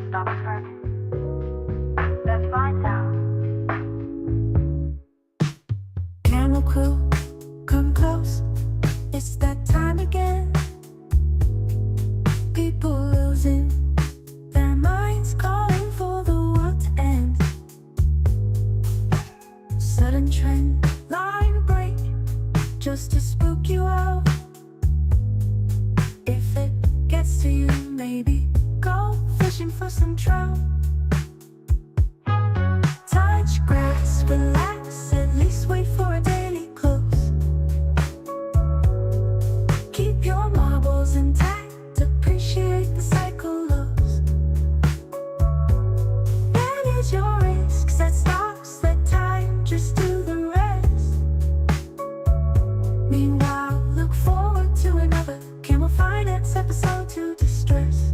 stops working. Let's find out. Camel Crew, come close. It's that time again. People losing their minds, calling for the world to end. Sudden trend line break, just to spook you out. If it gets to you, maybe go fishing for some trout. Touch grass, relax, at least wait for a daily close. Keep your marbles intact, appreciate the cycle lows. Manage your risks, set stocks, let time just do the rest. Meanwhile, look forward to another Camel Finance episode to distress.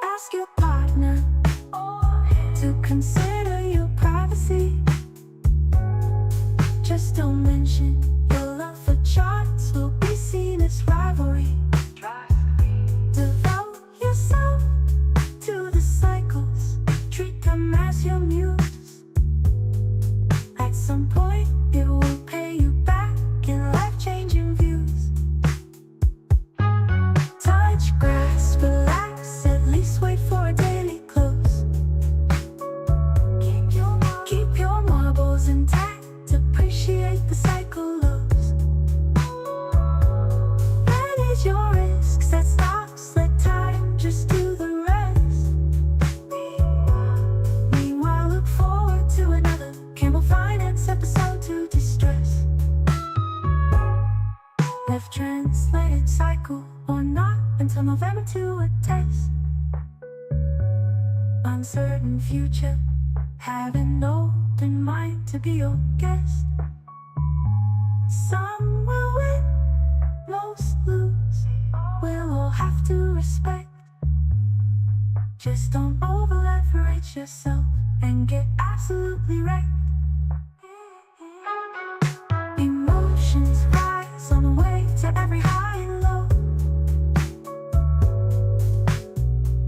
Ask your partner to consider your privacy. Just don't mention your love for charts, will be seen as rivalry. Devote yourself to the cycles, treat them as your muse. At some point it will pay you back in life-changing views. Touch grass, relax, at least wait for a daily close. Keep your marbles intact, appreciate the cycle lows. Manage your risks, set stocks, let time just do the rest. Meanwhile, look forward to another Camel Finance episode to distress. Left translated cycle or not until November to attest. Uncertain future, have an open mind to be your guest. Some will win, most lose, we'll all have to respect. Just don't over-leverage yourself and get absolutely wrecked. Emotions rise on the way to every high and low.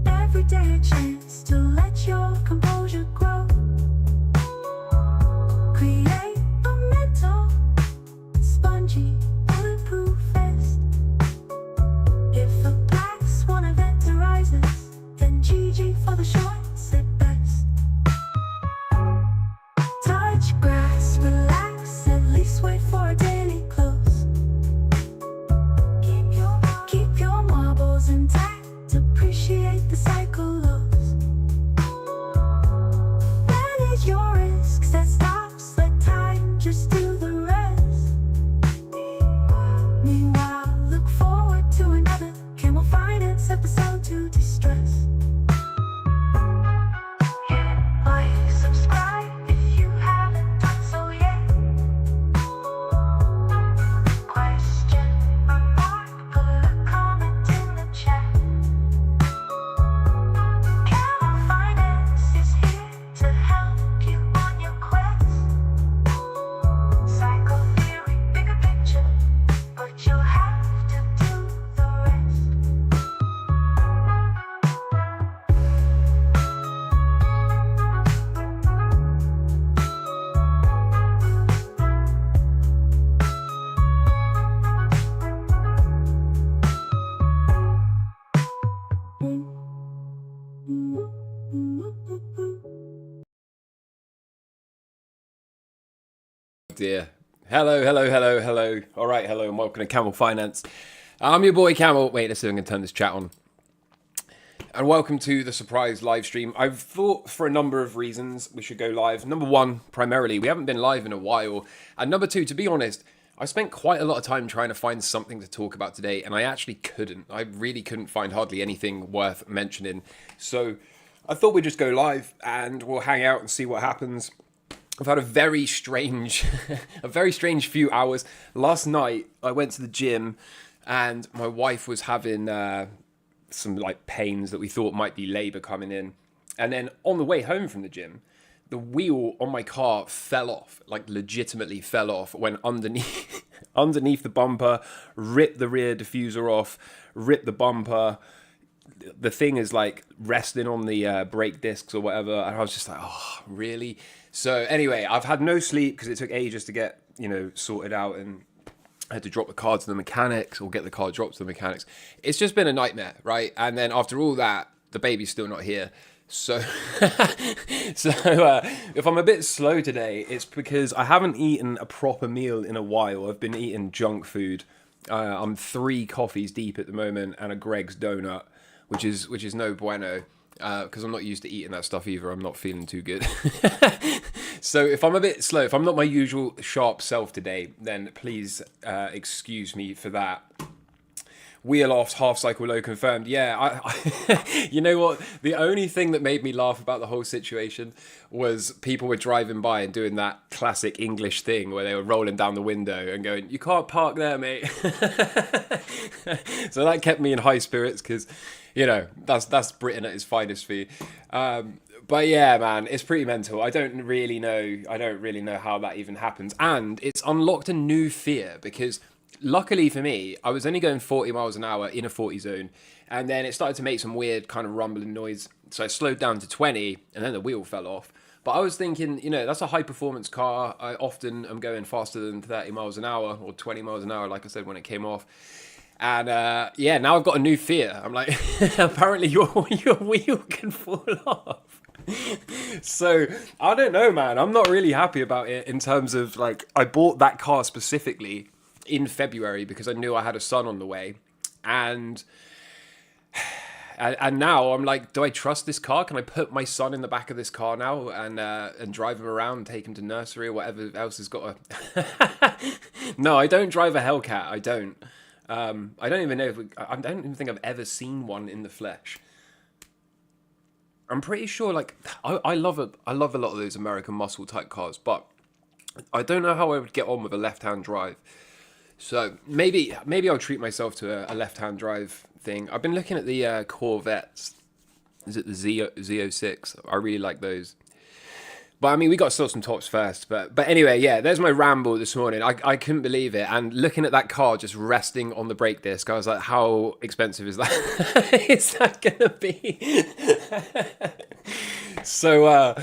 Every day a chance to let your composure grow. Create a mental, spongy, bulletproof vest. If a black swan event arises, then GG for the shorts at best. Touch grass, relax, at least wait for a daily close. Keep your marbles intact, appreciate the cycle lows. Manage your risks, set stocks, let time just do the rest. Meanwhile, look forward to another Camel Finance episode to distress. Hit like, subscribe if you haven't done so yet. Question, remark, put a comment in the chat. Camel Finance is here to help you on your quest. Cycle theory, bigger picture, but you'll have to do the rest. Dear. Hello. All right, hello, and welcome to Camel Finance. I'm your boy Camel. Wait, let's see if I can turn this chat on. And welcome to the surprise live stream. I've thought for a number of reasons we should go live. Number one, primarily, we haven't been live in a while. And number two, to be honest, I spent quite a lot of time trying to find something to talk about today, and I actually couldn't. I really couldn't find hardly anything worth mentioning. So I thought we'd just go live and we'll hang out and see what happens. I've had a very strange few hours. Last night, I went to the gym and my wife was having some like pains that we thought might be labour coming in. And then on the way home from the gym, the wheel on my car fell off, like legitimately fell off, went underneath the bumper, ripped the rear diffuser off, ripped the bumper. the thing is like resting on the brake discs or whatever, and I was just like, oh, really? So anyway, I've had no sleep because it took ages to get, sorted out, and I had to drop the car to the mechanics or get the car dropped to the mechanics. It's just been a nightmare, right? And then after all that, the baby's still not here. So, if I'm a bit slow today, it's because I haven't eaten a proper meal in a while. I've been eating junk food. I'm 3 coffees deep at the moment and a Greg's donut, which is no bueno, because I'm not used to eating that stuff either. I'm not feeling too good. So if I'm a bit slow, if I'm not my usual sharp self today, then please excuse me for that. Wheel off, half cycle low confirmed. Yeah, you know what? The only thing that made me laugh about the whole situation was people were driving by and doing that classic English thing where they were rolling down the window and going, "You can't park there, mate." So that kept me in high spirits because, that's Britain at its finest for you. But yeah, man, it's pretty mental. I don't really know how that even happens. And it's unlocked a new fear because luckily for me, I was only going 40 miles an hour in a 40 zone. And then it started to make some weird kind of rumbling noise. So I slowed down to 20 and then the wheel fell off. But I was thinking, that's a high performance car. I often am going faster than 30 miles an hour or 20 miles an hour, like I said, when it came off. And now I've got a new fear. I'm like, apparently your wheel can fall off. So I don't know, man. I'm not really happy about it in terms of like, I bought that car specifically in February because I knew I had a son on the way, and now I'm like, do I trust this car? Can I put my son in the back of this car now and drive him around, take him to nursery or whatever else has got a... No, I don't drive a Hellcat. I don't. I don't even know I don't even think I've ever seen one in the flesh. I'm pretty sure, like, I love a lot of those American muscle type cars, but I don't know how I would get on with a left-hand drive. So maybe I'll treat myself to a left-hand drive thing. I've been looking at the Corvettes. Is it the Z06? I really like those. But I mean, we got to sell some tops first. But anyway, yeah, there's my ramble this morning. I couldn't believe it. And looking at that car just resting on the brake disc, I was like, how expensive is that? Is that going to be? So,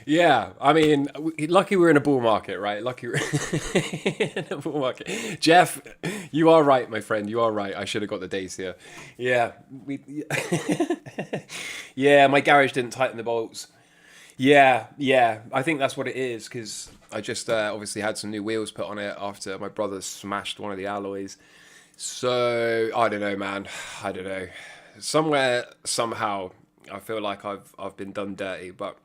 yeah, I mean, lucky we're in a bull market, right? Lucky we're in a bull market. Jeff, you are right, my friend. You are right. I should have got the days here. Yeah. Yeah, my garage didn't tighten the bolts. Yeah, I think that's what it is, because I just obviously had some new wheels put on it after my brother smashed one of the alloys. So, I don't know, man. I don't know. Somewhere, somehow, I feel like I've been done dirty, but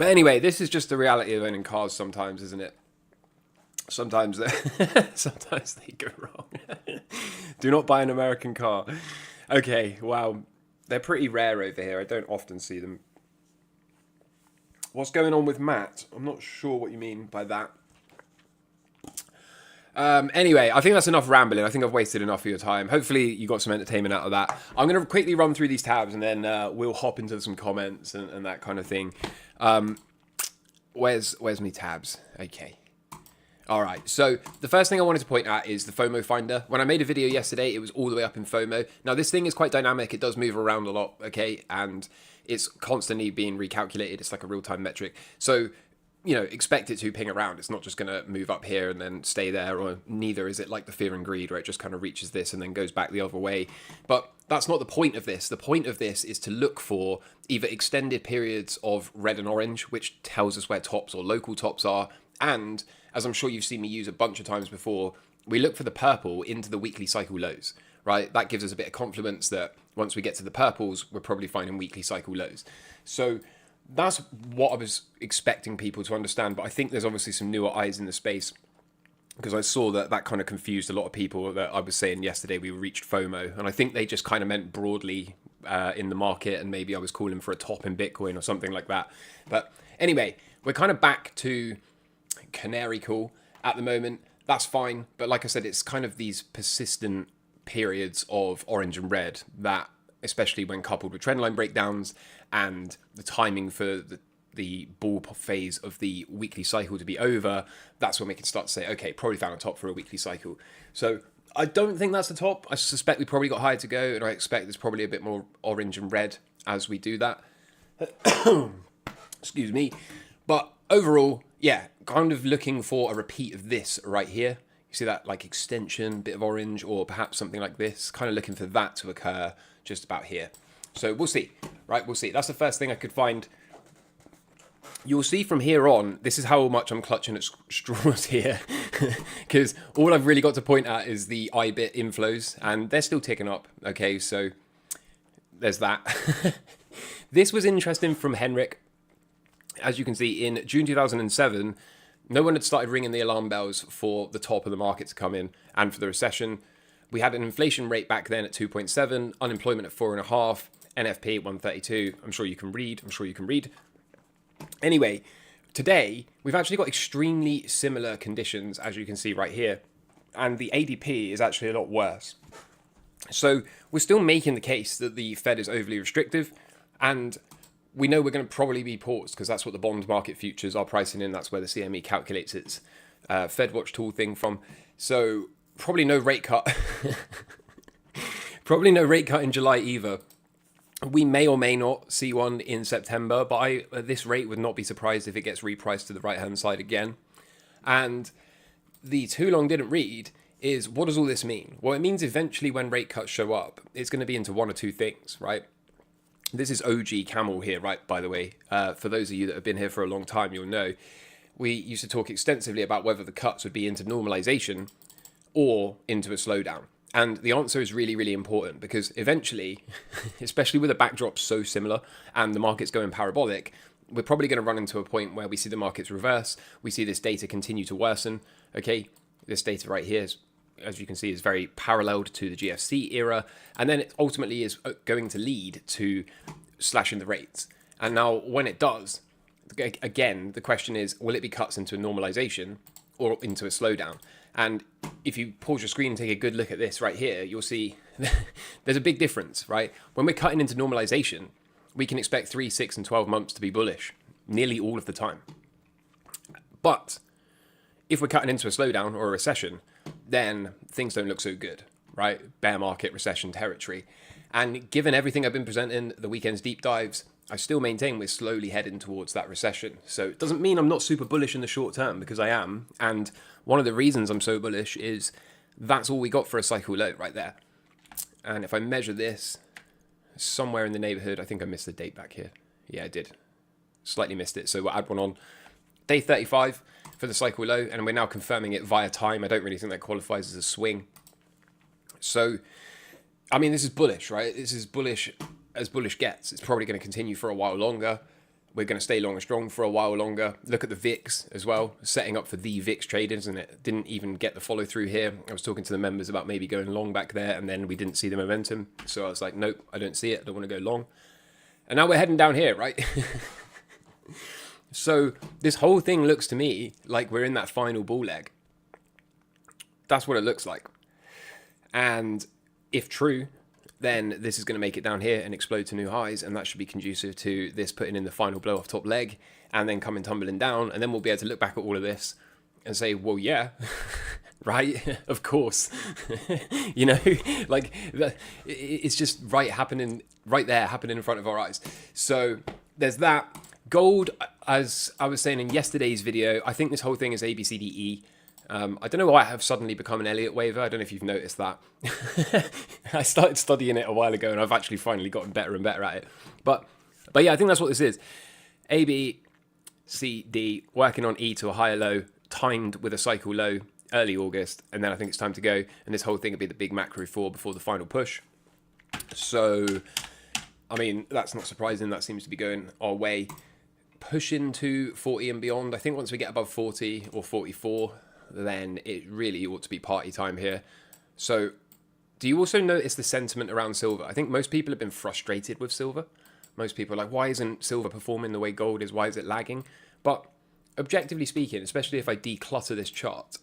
anyway, this is just the reality of owning cars sometimes, isn't it? Sometimes they go wrong. Do not buy an American car. Okay, wow. They're pretty rare over here. I don't often see them. What's going on with Matt? I'm not sure what you mean by that. Anyway, I think that's enough rambling. I think I've wasted enough of your time. Hopefully you got some entertainment out of that. I'm going to quickly run through these tabs and then we'll hop into some comments and that kind of thing. Where's me tabs? Okay. All right, so the first thing I wanted to point out is the FOMO finder. When I made a video yesterday, it was all the way up in FOMO. Now, this thing is quite dynamic. It does move around a lot, okay? And it's constantly being recalculated. It's like a real-time metric. So, expect it to ping around. It's not just going to move up here and then stay there, or neither is it like the fear and greed, where it just kind of reaches this and then goes back the other way. But that's not the point of this. The point of this is to look for either extended periods of red and orange, which tells us where tops or local tops are, and as I'm sure you've seen me use a bunch of times before, we look for the purple into the weekly cycle lows, right? That gives us a bit of confidence that once we get to the purples, we're probably finding weekly cycle lows. So that's what I was expecting people to understand, but I think there's obviously some newer eyes in the space, because I saw that kind of confused a lot of people that I was saying yesterday we reached FOMO, and I think they just kind of meant broadly in the market, and maybe I was calling for a top in Bitcoin or something like that. But anyway, we're kind of back to canary call at the moment. That's fine, but like I said, it's kind of these persistent periods of orange and red that, especially when coupled with trendline breakdowns and the timing for the bull phase of the weekly cycle to be over, that's when we can start to say, okay, probably found a top for a weekly cycle. So I don't think that's the top. I suspect we probably got higher to go, and I expect there's probably a bit more orange and red as we do that. Excuse me. But overall, yeah, kind of looking for a repeat of this right here. You see that like extension, bit of orange, or perhaps something like this. Kind of looking for that to occur just about here. So we'll see, right? We'll see. That's the first thing I could find. You'll see from here on, this is how much I'm clutching at straws here. Because all I've really got to point at is the IBIT inflows, and they're still ticking up. Okay, so there's that. This was interesting from Henrik. As you can see, in June 2007, no one had started ringing the alarm bells for the top of the market to come in and for the recession. We had an inflation rate back then at 2.7, unemployment at 4.5, NFP at 132. I'm sure you can read. Anyway, today, we've actually got extremely similar conditions, as you can see right here. And the ADP is actually a lot worse. So we're still making the case that the Fed is overly restrictive. And we know we're going to probably be paused because that's what the bond market futures are pricing in. That's where the CME calculates its Fed Watch tool thing from. So probably no rate cut. Probably no rate cut in July either. We may or may not see one in September, but I, at this rate, would not be surprised if it gets repriced to the right-hand side again. And the too long didn't read is, what does all this mean? Well, it means eventually when rate cuts show up, it's going to be into one or two things, right? This is OG Camel here, right, by the way. For those of you that have been here for a long time, you'll know. We used to talk extensively about whether the cuts would be into normalization or into a slowdown. And the answer is really, really important because eventually, especially with a backdrop so similar and the market's going parabolic, we're probably going to run into a point where we see the markets reverse. We see this data continue to worsen. Okay, this data right here, as you can see, is very paralleled to the GFC era. And then it ultimately is going to lead to slashing the rates. And now when it does, again, the question is, will it be cuts into a normalization or into a slowdown? And if you pause your screen and take a good look at this right here, you'll see there's a big difference, right? When we're cutting into normalization, we can expect 3, 6, and 12 months to be bullish nearly all of the time. But if we're cutting into a slowdown or a recession, then things don't look so good, right? Bear market, recession territory. And given everything I've been presenting, the weekend's deep dives, I still maintain we're slowly heading towards that recession. So it doesn't mean I'm not super bullish in the short term, because I am. And one of the reasons I'm so bullish is that's all we got for a cycle low right there. And if I measure this somewhere in the neighborhood, I think I missed the date back here. Yeah, I did. Slightly missed it. So we'll add one on. Day 35 for the cycle low, and we're now confirming it via time. I don't really think that qualifies as a swing. So, I mean, this is bullish, right? This is bullish as bullish gets. It's probably going to continue for a while longer. We're going to stay long and strong for a while longer. Look at the VIX as well, setting up for the VIX trade, isn't it? Didn't even get the follow through here. I was talking to the members about maybe going long back there, and then we didn't see the momentum. So I was like, nope, I don't see it. I don't want to go long. And now we're heading down here, right? So this whole thing looks to me like we're in that final bull leg. That's what it looks like. And if true, then this is going to make it down here and explode to new highs, and that should be conducive to this putting in the final blow off top leg and then coming tumbling down, and then we'll be able to look back at all of this and say, well, yeah, right, of course. You know, like it's just right there happening in front of our eyes. So there's that. Gold, as I was saying in yesterday's video, I think this whole thing is ABCDE. I don't know why I have suddenly become an Elliott waver. I don't know if you've noticed that. I started studying it a while ago, and I've actually finally gotten better and better at it. But yeah, I think that's what this is. A, B, C, D, working on E to a higher low, timed with a cycle low, early August, and then I think it's time to go. And this whole thing will be the big macro four before the final push. So, I mean, that's not surprising. That seems to be going our way. Push into 40 and beyond. I think once we get above 40 or 44, then it really ought to be party time here. So do you also notice the sentiment around silver? I think most people have been frustrated with silver. Most people are like, why isn't silver performing the way gold is? Why is it lagging? But objectively speaking, especially if I declutter this chart,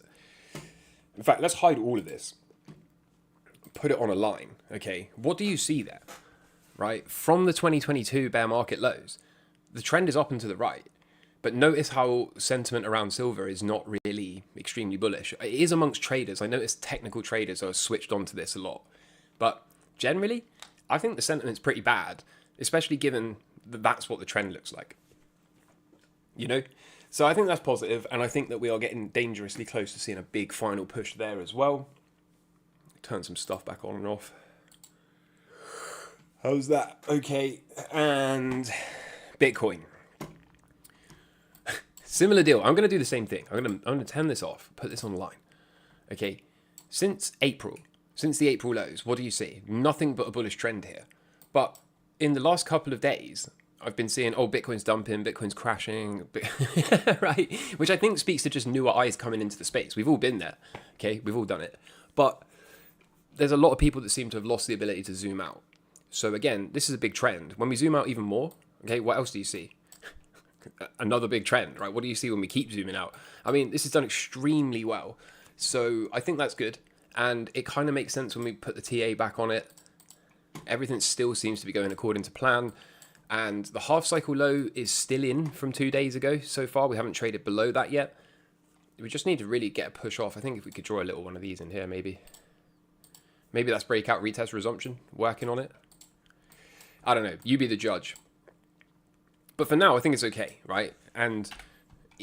in fact, let's hide all of this. Put it on a line, okay? What do you see there, right? From the 2022 bear market lows, the trend is up and to the right. But But notice how sentiment around silver is not really extremely bullish. It is amongst traders. I noticed technical traders are switched onto this a lot. But generally, I think the sentiment's pretty bad, especially given that that's what the trend looks like. You know? So I think that's positive, and I think that we are getting dangerously close to seeing a big final push there as well. Turn some stuff back on and off. How's that? Okay. And Bitcoin. Similar deal. I'm going to do the same thing. I'm going to turn this off, put this online. Okay. Since the April lows, what do you see? Nothing but a bullish trend here. But in the last couple of days, I've been seeing, Bitcoin's dumping, Bitcoin's crashing, right? Which I think speaks to just newer eyes coming into the space. We've all been there. Okay. We've all done it. But there's a lot of people that seem to have lost the ability to zoom out. So again, this is a big trend. When we zoom out even more, okay, what else do you see? Another big trend, right? What do you see when we keep zooming out? I mean, this is done extremely well. So I think that's good. And it kind of makes sense when we put the TA back on it. Everything still seems to be going according to plan. And the half cycle low is still in from 2 days ago so far. We haven't traded below that yet. We just need to really get a push off. I think if we could draw a little one of these in here, maybe. Maybe that's breakout, retest, resumption. Working on it. I don't know. You be the judge. But for now, I think it's okay, right? And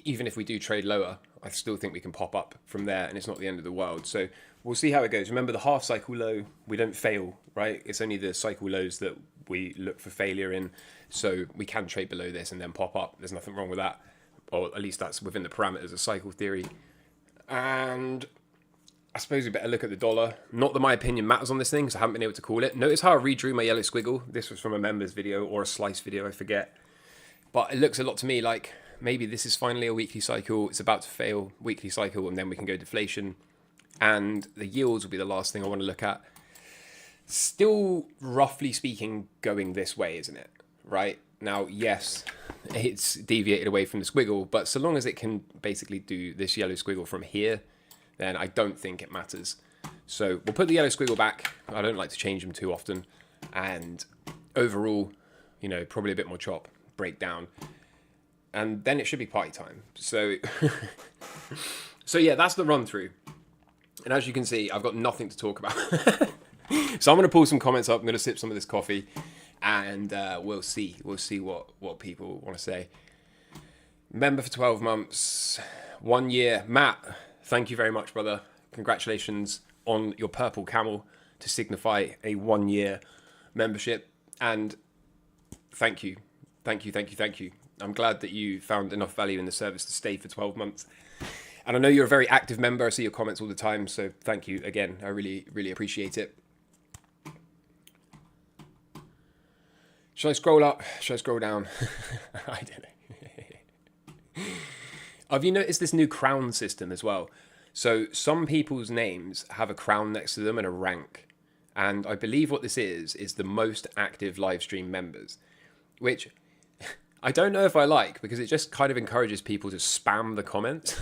even if we do trade lower, I still think we can pop up from there, and it's not the end of the world. So we'll see how it goes. Remember, the half cycle low, we don't fail, right? It's only the cycle lows that we look for failure in. So we can trade below this and then pop up. There's nothing wrong with that. Or at least that's within the parameters of cycle theory. And I suppose we better look at the dollar. Not that my opinion matters on this thing, because I haven't been able to call it. Notice how I redrew my yellow squiggle. This was from a members video or a slice video, I forget. But it looks a lot to me like maybe this is finally a weekly cycle. It's about to fail, weekly cycle, and then we can go deflation. And the yields will be the last thing I want to look at. Still, roughly speaking, going this way, isn't it? Right? Now, yes, it's deviated away from the squiggle, but so long as it can basically do this yellow squiggle from here, then I don't think it matters. So we'll put the yellow squiggle back. I don't like to change them too often. And overall, you know, probably a bit more chop. Break down, and then it should be party time. So yeah, that's the run through. And as you can see, I've got nothing to talk about. So I'm going to pull some comments up. I'm going to sip some of this coffee, and we'll see what people want to say. Member for 12 months, 1 year. Matt, thank you very much, brother. Congratulations on your purple camel to signify a 1 year membership, and thank you. Thank you. I'm glad that you found enough value in the service to stay for 12 months. And I know you're a very active member. I see your comments all the time. So thank you again. I really, really appreciate it. Should I scroll up? Should I scroll down? I don't know. Have you noticed this new crown system as well? So some people's names have a crown next to them and a rank. And I believe what this is the most active live stream members, which I don't know if I like, because it just kind of encourages people to spam the comments.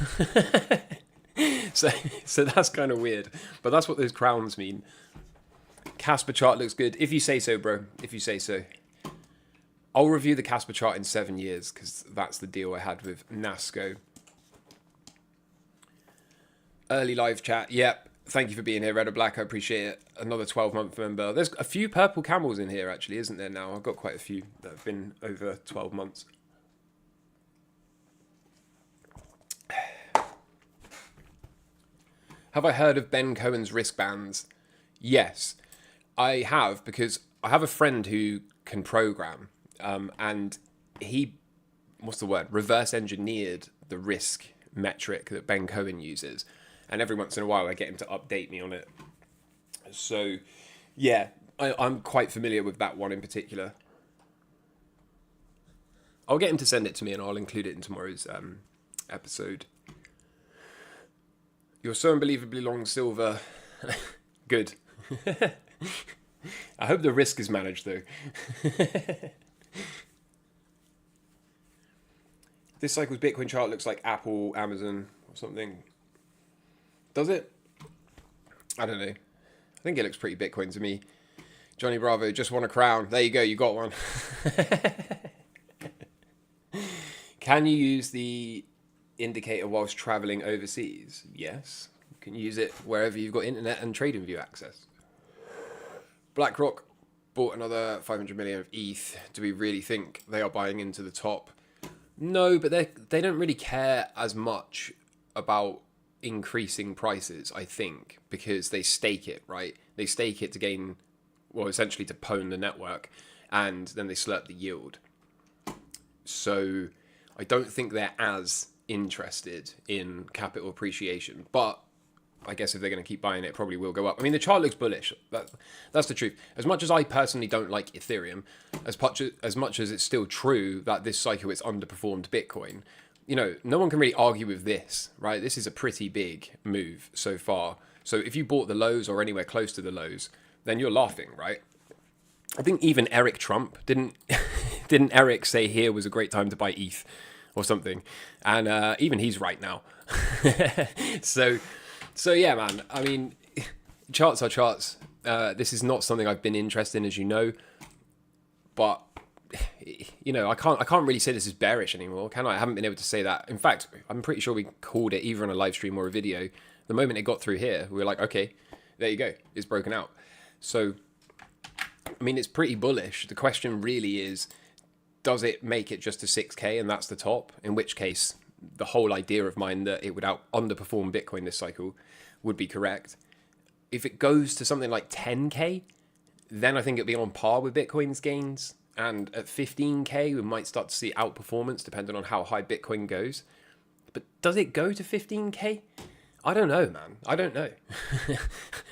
so that's kind of weird. But that's what those crowns mean. Casper chart looks good. If you say so, bro. If you say so. I'll review the Casper chart in 7 years, because that's the deal I had with NASCO. Early live chat. Yep. Thank you for being here, Red or Black. I appreciate it. Another 12-month member. There's a few purple camels in here, actually, isn't there now? I've got quite a few that have been over 12 months. Have I heard of Ben Cohen's wristbands? Yes, I have, because I have a friend who can program, and he, reverse engineered the risk metric that Ben Cohen uses. And every once in a while, I get him to update me on it. So, yeah, I'm quite familiar with that one in particular. I'll get him to send it to me, and I'll include it in tomorrow's episode. You're so unbelievably long, Silver. Good. I hope the risk is managed, though. This cycle's Bitcoin chart looks like Apple, Amazon, or something. Does it? I don't know. I think it looks pretty Bitcoin to me. Johnny Bravo just won a crown. There you go. You got one. Can you use the indicator whilst traveling overseas? Yes. You can use it wherever you've got internet and TradingView access. BlackRock bought another 500 million of ETH. Do we really think they are buying into the top? No, but they don't really care as much about increasing prices, I think, because they stake it, right? They stake it to gain, well, essentially to pwn the network, and then they slurp the yield. So I don't think they're as interested in capital appreciation, but I guess if they're going to keep buying it, it probably will go up. I mean, the chart looks bullish. That's the truth. As much as I personally don't like Ethereum, as much as it's still true that this cycle it's underperformed Bitcoin, you know, no one can really argue with this, right? This is a pretty big move so far. So if you bought the lows or anywhere close to the lows, then you're laughing, right? I think even Eric Trump didn't Eric say here was a great time to buy ETH or something, and even he's right now. So yeah, man. I mean, charts are charts. This is not something I've been interested in, as you know, but you know, I can't really say this is bearish anymore, can I? I haven't been able to say that. In fact, I'm pretty sure we called it either on a live stream or a video. The moment it got through here, we were like, okay, there you go, it's broken out. So, I mean, it's pretty bullish. The question really is, does it make it just to 6K and that's the top? In which case, the whole idea of mine that it would underperform Bitcoin this cycle would be correct. If it goes to something like 10K, then I think it'll be on par with Bitcoin's gains. And at 15K, we might start to see outperformance depending on how high Bitcoin goes. But does it go to 15K? I don't know, man. I don't know.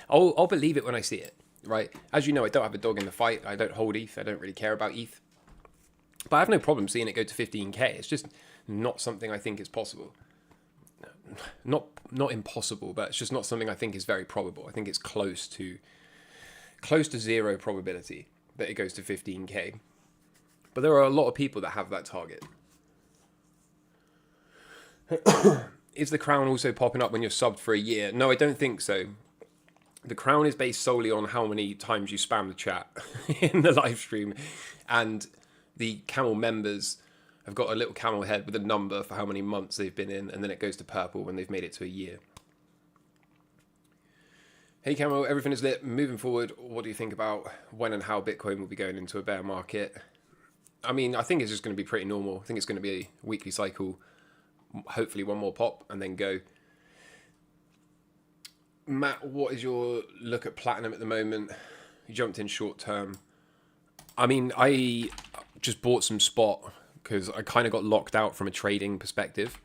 I'll believe it when I see it, right? As you know, I don't have a dog in the fight. I don't hold ETH. I don't really care about ETH. But I have no problem seeing it go to 15K. It's just not something I think is possible. Not impossible, but it's just not something I think is very probable. I think it's close to zero probability that it goes to 15K. But there are a lot of people that have that target. Is the crown also popping up when you're subbed for a year? No, I don't think so. The crown is based solely on how many times you spam the chat in the live stream. And the Camel members have got a little camel head with a number for how many months they've been in, and then it goes to purple when they've made it to a year. Hey Camel, everything is lit. Moving forward, what do you think about when and how Bitcoin will be going into a bear market? I mean, I think it's just going to be pretty normal. I think it's going to be a weekly cycle, hopefully one more pop, and then go. Matt, what is your look at platinum at the moment? You jumped in short term. I mean, I just bought some spot because I kind of got locked out from a trading perspective.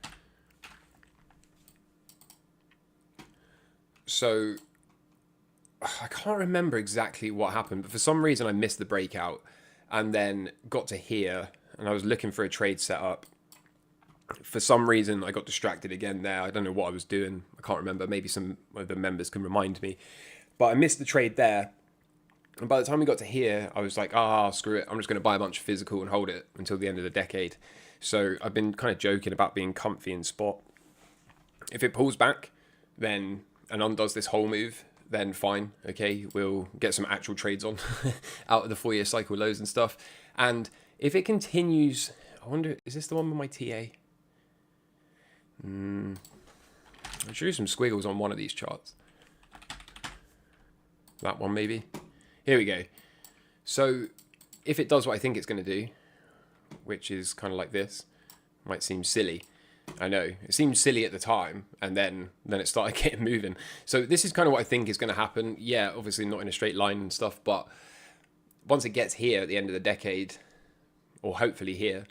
So I can't remember exactly what happened, but for some reason I missed the breakout and then got to here and I was looking for a trade setup. For some reason I got distracted again there. I don't know what I was doing. I can't remember. Maybe some of the members can remind me. But I missed the trade there. And by the time we got to here, I was like, screw it. I'm just going to buy a bunch of physical and hold it until the end of the decade. So I've been kind of joking about being comfy in spot. If it pulls back then and undoes this whole move, then fine. Okay, we'll get some actual trades on out of the 4-year cycle lows and stuff. And if it continues, I wonder, is this the one with my TA? I drew some squiggles on one of these charts. That one maybe. Here we go. So if it does what I think it's going to do, which is kind of like this, might seem silly. I know, it seemed silly at the time, and then it started getting moving. So this is kind of what I think is going to happen. Yeah, obviously not in a straight line and stuff, but once it gets here at the end of the decade, or hopefully here,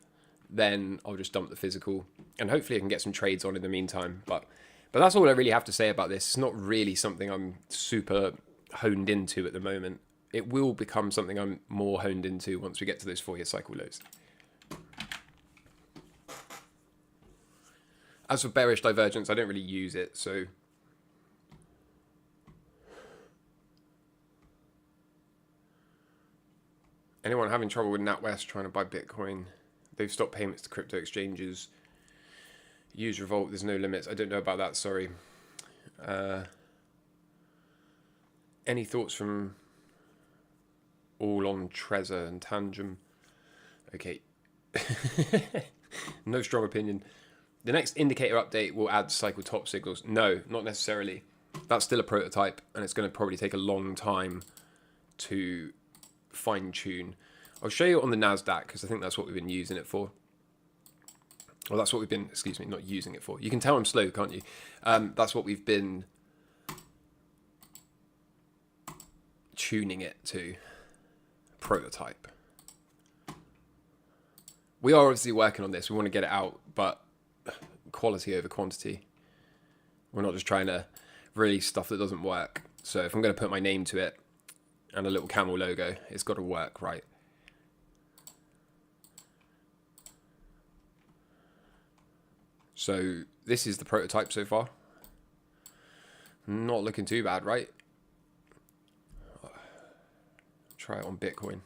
then I'll just dump the physical, and hopefully I can get some trades on in the meantime. But that's all I really have to say about this. It's not really something I'm super honed into at the moment. It will become something I'm more honed into once we get to those 4-year cycle lows. As for bearish divergence, I don't really use it, so anyone having trouble with NatWest trying to buy Bitcoin, they've stopped payments to crypto exchanges. Use Revolt, there's no limits. I don't know about that, sorry. Any thoughts from all on Trezor and Tangem? Okay. No strong opinion. The next indicator update will add cycle top signals. No, not necessarily. That's still a prototype, and it's going to probably take a long time to fine tune. I'll show you on the NASDAQ because I think that's what we've been using it for. Well, that's what we've been, excuse me, not using it for. You can tell I'm slow, can't you? That's what we've been tuning it to. Prototype. We are obviously working on this. We want to get it out, but quality over quantity. We're not just trying to release stuff that doesn't work. So if I'm going to put my name to it and a little camel logo, it's got to work, right? So this is the prototype so far. Not looking too bad, right? Try it on Bitcoin.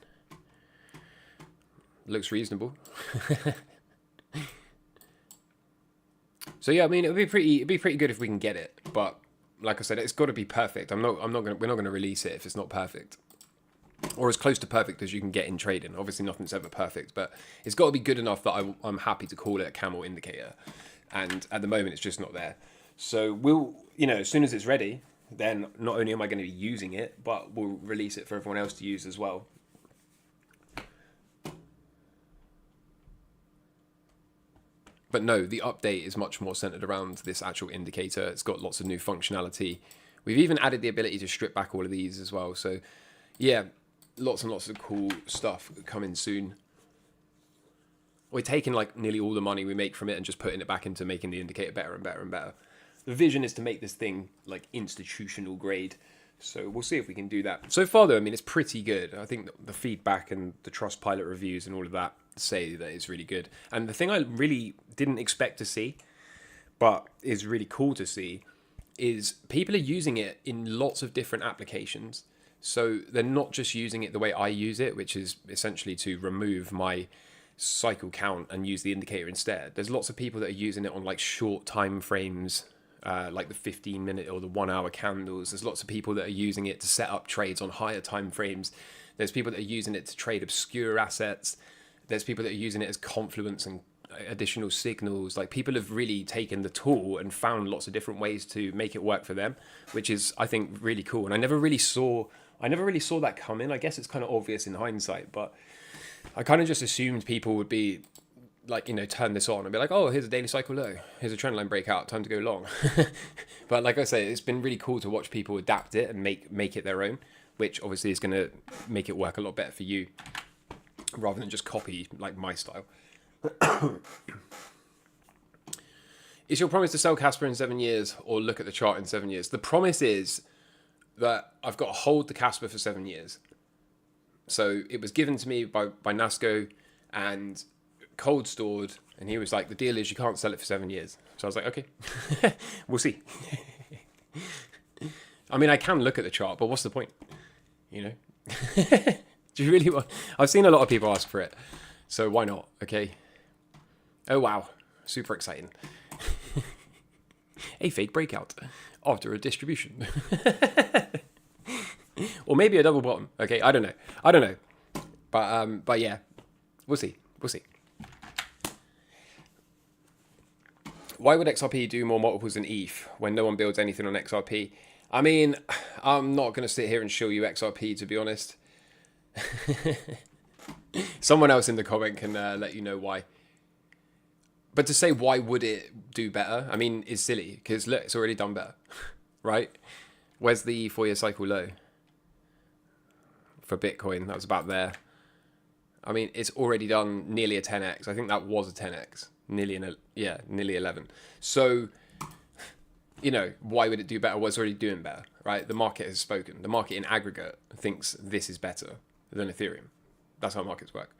Looks reasonable. So yeah, I mean, it'd be pretty good if we can get it. But like I said, it's got to be perfect. we're not gonna release it if it's not perfect, or as close to perfect as you can get in trading. Obviously, nothing's ever perfect, but it's got to be good enough that I'm happy to call it a camel indicator. And at the moment, it's just not there. So we'll, as soon as it's ready, then not only am I going to be using it, but we'll release it for everyone else to use as well. But no, the update is much more centered around this actual indicator. It's got lots of new functionality. We've even added the ability to strip back all of these as well. So yeah, lots and lots of cool stuff coming soon. We're taking like nearly all the money we make from it and just putting it back into making the indicator better and better and better. The vision is to make this thing like institutional grade. So we'll see if we can do that. So far though, I mean, it's pretty good. I think the feedback and the Trustpilot reviews and all of that say that it's really good. And the thing I really didn't expect to see, but is really cool to see, is people are using it in lots of different applications. So they're not just using it the way I use it, which is essentially to remove my cycle count and use the indicator instead. There's lots of people that are using it on like short time frames, like the 15-minute or the 1-hour candles. There's lots of people that are using it to set up trades on higher time frames. There's people that are using it to trade obscure assets. There's people that are using it as confluence and additional signals. Like, people have really taken the tool and found lots of different ways to make it work for them, which is, I think, really cool. And I never really saw that coming. I guess it's kind of obvious in hindsight, but I kind of just assumed people would be like, turn this on and be like, oh, here's a daily cycle low, here's a trend line breakout, time to go long. But like I say, it's been really cool to watch people adapt it and make it their own, which obviously is going to make it work a lot better for you, rather than just copy like my style. Is your promise to sell Casper in 7 years or look at the chart in 7 years? The promise is that I've got to hold the Casper for 7 years. So it was given to me by Nasco and cold stored, and he was like, the deal is you can't sell it for 7 years. So I was like, okay, we'll see. I mean, I can look at the chart, but what's the point? Do you really want? I've seen a lot of people ask for it, so why not? Okay. Oh wow, super exciting. A fake breakout after a distribution. Or maybe a double bottom. Okay, I don't know. But yeah, we'll see. Why would XRP do more multiples than ETH when no one builds anything on XRP? I mean, I'm not going to sit here and show you XRP, to be honest. Someone else in the comment can let you know why. But to say why would it do better, I mean, is silly, because look, it's already done better, right? Where's the 4-year cycle low for Bitcoin? That was about there. I mean, it's already done nearly a 10x. I think that was a 10x, nearly 11. So, why would it do better? Well, it's already doing better, right? The market has spoken. The market in aggregate thinks this is better than Ethereum. That's how markets work.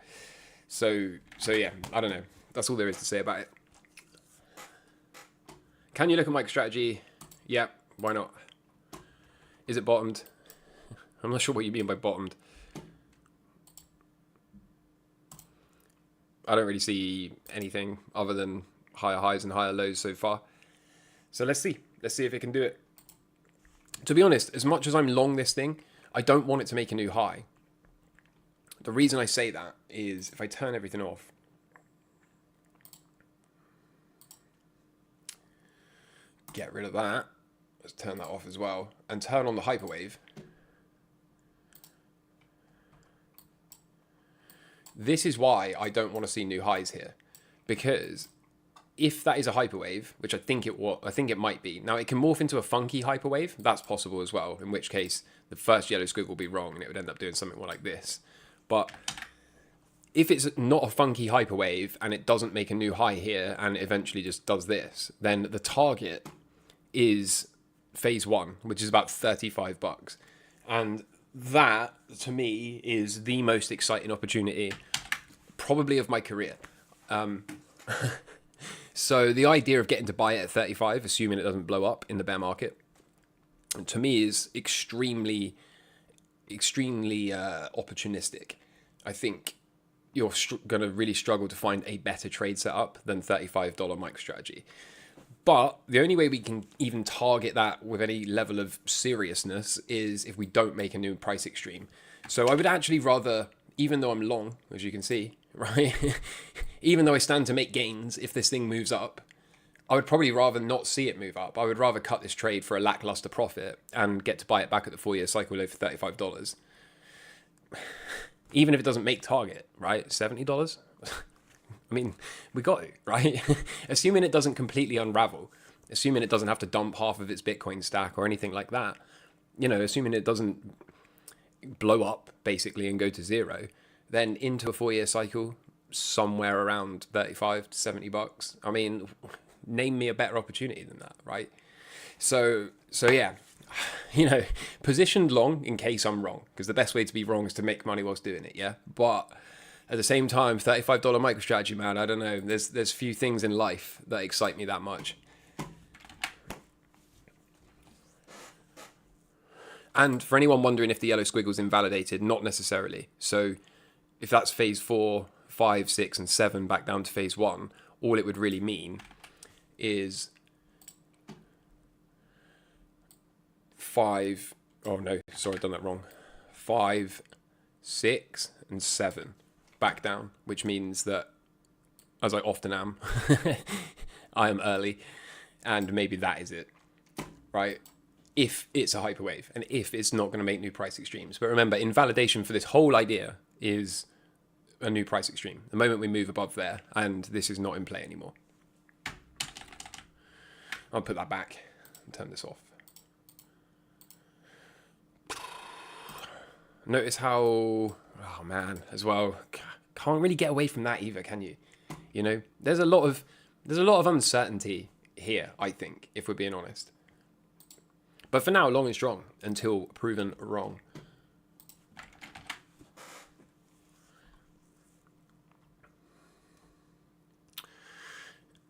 So yeah, I don't know. That's all there is to say about it. Can you look at MicroStrategy? Yeah, why not? Is it bottomed? I'm not sure what you mean by bottomed. I don't really see anything other than higher highs and higher lows so far. So let's see. Let's see if it can do it. To be honest, as much as I'm long this thing, I don't want it to make a new high. The reason I say that is if I turn everything off, get rid of that. Let's turn that off as well. And turn on the hyperwave. This is why I don't want to see new highs here. Because if that is a hyperwave, which I think it might be. Now, it can morph into a funky hyperwave. That's possible as well. In which case, the first yellow squiggle will be wrong and it would end up doing something more like this. But if it's not a funky hyperwave and it doesn't make a new high here and it eventually just does this, then the target is phase 1, which is about $35. And that, to me, is the most exciting opportunity probably of my career. So the idea of getting to buy it at 35, assuming it doesn't blow up in the bear market, to me is extremely opportunistic. I think you're going to really struggle to find a better trade setup than $35 MicroStrategy. But the only way we can even target that with any level of seriousness is if we don't make a new price extreme. So I would actually rather, even though I'm long, as you can see, right? Even though I stand to make gains if this thing moves up, I would probably rather not see it move up. I would rather cut this trade for a lackluster profit and get to buy it back at the 4-year cycle low for $35. Even if it doesn't make target, right? $70? I mean, we got it, right? Assuming it doesn't completely unravel, assuming it doesn't have to dump half of its Bitcoin stack or anything like that, assuming it doesn't blow up basically and go to zero, then into a 4-year cycle, somewhere around $35 to $70. I mean, name me a better opportunity than that, right? So yeah, positioned long in case I'm wrong, because the best way to be wrong is to make money whilst doing it, yeah? But at the same time, $35 MicroStrategy, man, I don't know. There's few things in life that excite me that much. And for anyone wondering if the yellow squiggle's invalidated, not necessarily. So if that's phase 4, 5, 6, and 7 back down to phase 1, all it would really mean is 5, oh no, sorry, I've done that wrong. 5, 6, and 7 back down, which means that, as I often am, I am early, and maybe that is it, right? If it's a hyperwave, and if it's not going to make new price extremes. But remember, invalidation for this whole idea is a new price extreme. The moment we move above there, and this is not in play anymore. I'll put that back and turn this off. Notice how, oh man, as well, can't really get away from that either, can you? There's a lot of uncertainty here, I think, if we're being honest. But for now, long and strong until proven wrong.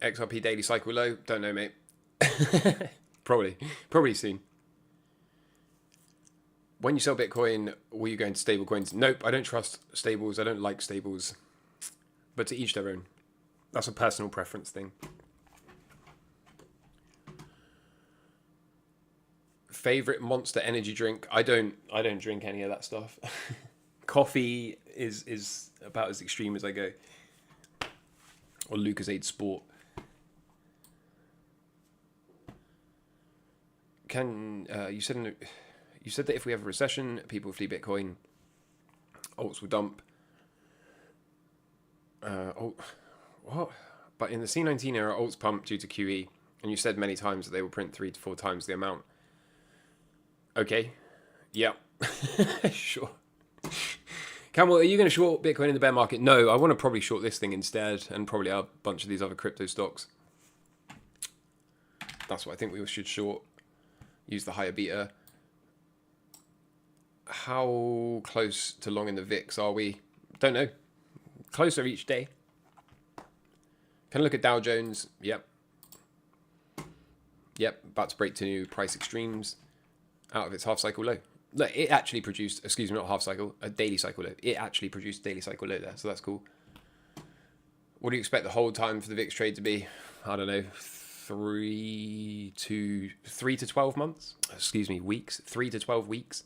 XRP daily cycle low, don't know, mate. Probably soon. When you sell Bitcoin, will you go into stable coins? Nope, I don't trust stables. I don't like stables. But to each their own. That's a personal preference thing. Favorite Monster energy drink? I don't drink any of that stuff. Coffee is about as extreme as I go. Or Lucozade Sport. You said that if we have a recession, people flee Bitcoin, alts will dump. What? But in the C19 era, alts pump due to QE, and you said many times that they will print 3 to 4 times the amount. Okay, yeah, sure. Camel, are you going to short Bitcoin in the bear market? No, I want to probably short this thing instead, and probably a bunch of these other crypto stocks. That's what I think we should short. Use the higher beta. How close to long in the VIX are we? Don't know. Closer each day. Can I look at Dow Jones? Yep. About to break to new price extremes out of its half cycle low. Look, it actually produced, excuse me, not half cycle, a daily cycle low. It actually produced daily cycle low there, so that's cool. What do you expect the hold time for the VIX trade to be? I don't know, 3 to 12 months? Excuse me, weeks. 3 to 12 weeks.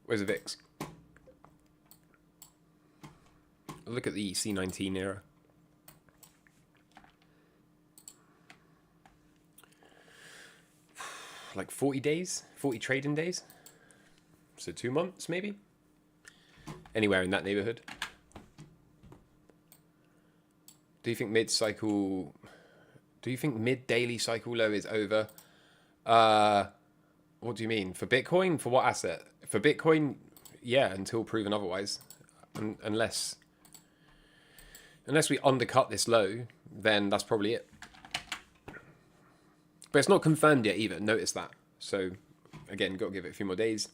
Where's the VIX? Look at the C19 era. like 40 days, 40 trading days. So 2 months maybe. Anywhere in that neighborhood. Do you think mid-cycle... Do you think mid-daily cycle low is over? What do you mean? For Bitcoin? For what asset? For Bitcoin, yeah, until proven otherwise. Unless we undercut this low, then that's probably it. But it's not confirmed yet either. Notice that. So, again, got to give it a few more days.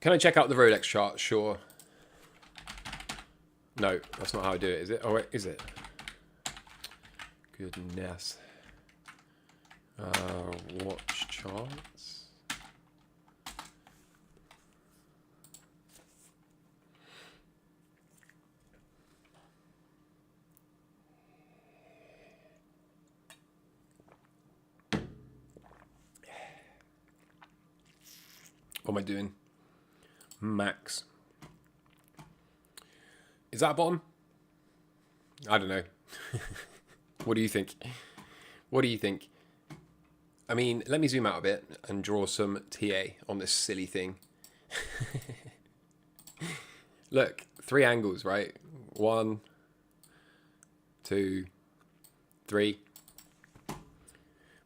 Can I check out the Rolex chart? Sure. No, that's not how I do it, is it? Oh, wait, is it? Goodness. Watch charts. What am I doing? Max. Is that a bottom? I don't know. What do you think? What do you think? I mean, let me zoom out a bit and draw some TA on this silly thing. Look, 3 angles, right? 1, 2, 3.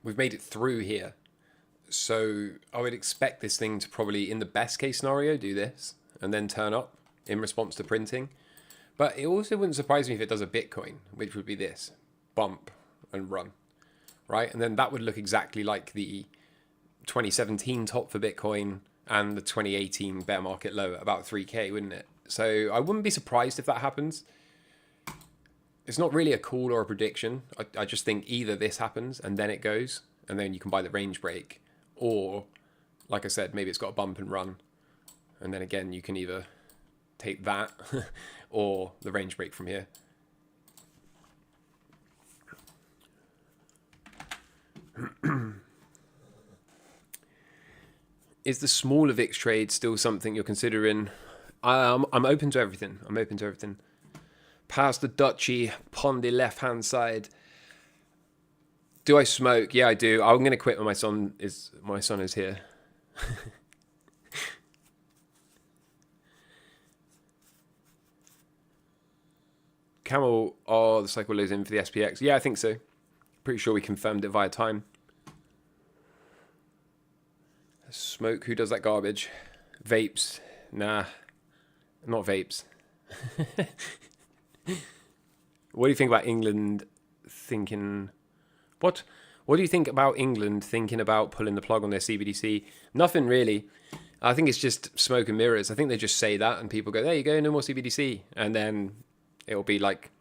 We've made it through here. So I would expect this thing to probably, in the best case scenario, do this and then turn up in response to printing. But it also wouldn't surprise me if it does a Bitcoin, which would be this. Bump and run. Right? And then that would look exactly like the 2017 top for Bitcoin and the 2018 bear market low at about 3K, wouldn't it? So I wouldn't be surprised if that happens. It's not really a call or a prediction. I just think either this happens and then it goes, and then you can buy the range break. Or, like I said, maybe it's got a bump and run. And then again, you can either take that or the range break from here. Is the smaller VIX trade still something you're considering? I'm open to everything. I'm open to everything. Past the Dutchy, pondy left-hand side. Do I smoke? Yeah, I do. I'm going to quit when my son is here. Camel, the cycle lows in for the SPX. Yeah, I think so. Pretty sure we confirmed it via time. Smoke, who does that garbage? Vapes. Nah, not vapes. What do you think about England thinking... What do you think about England thinking about pulling the plug on their CBDC? Nothing really. I think it's just smoke and mirrors. I think they just say that and people go, there you go, no more CBDC. And then it'll be like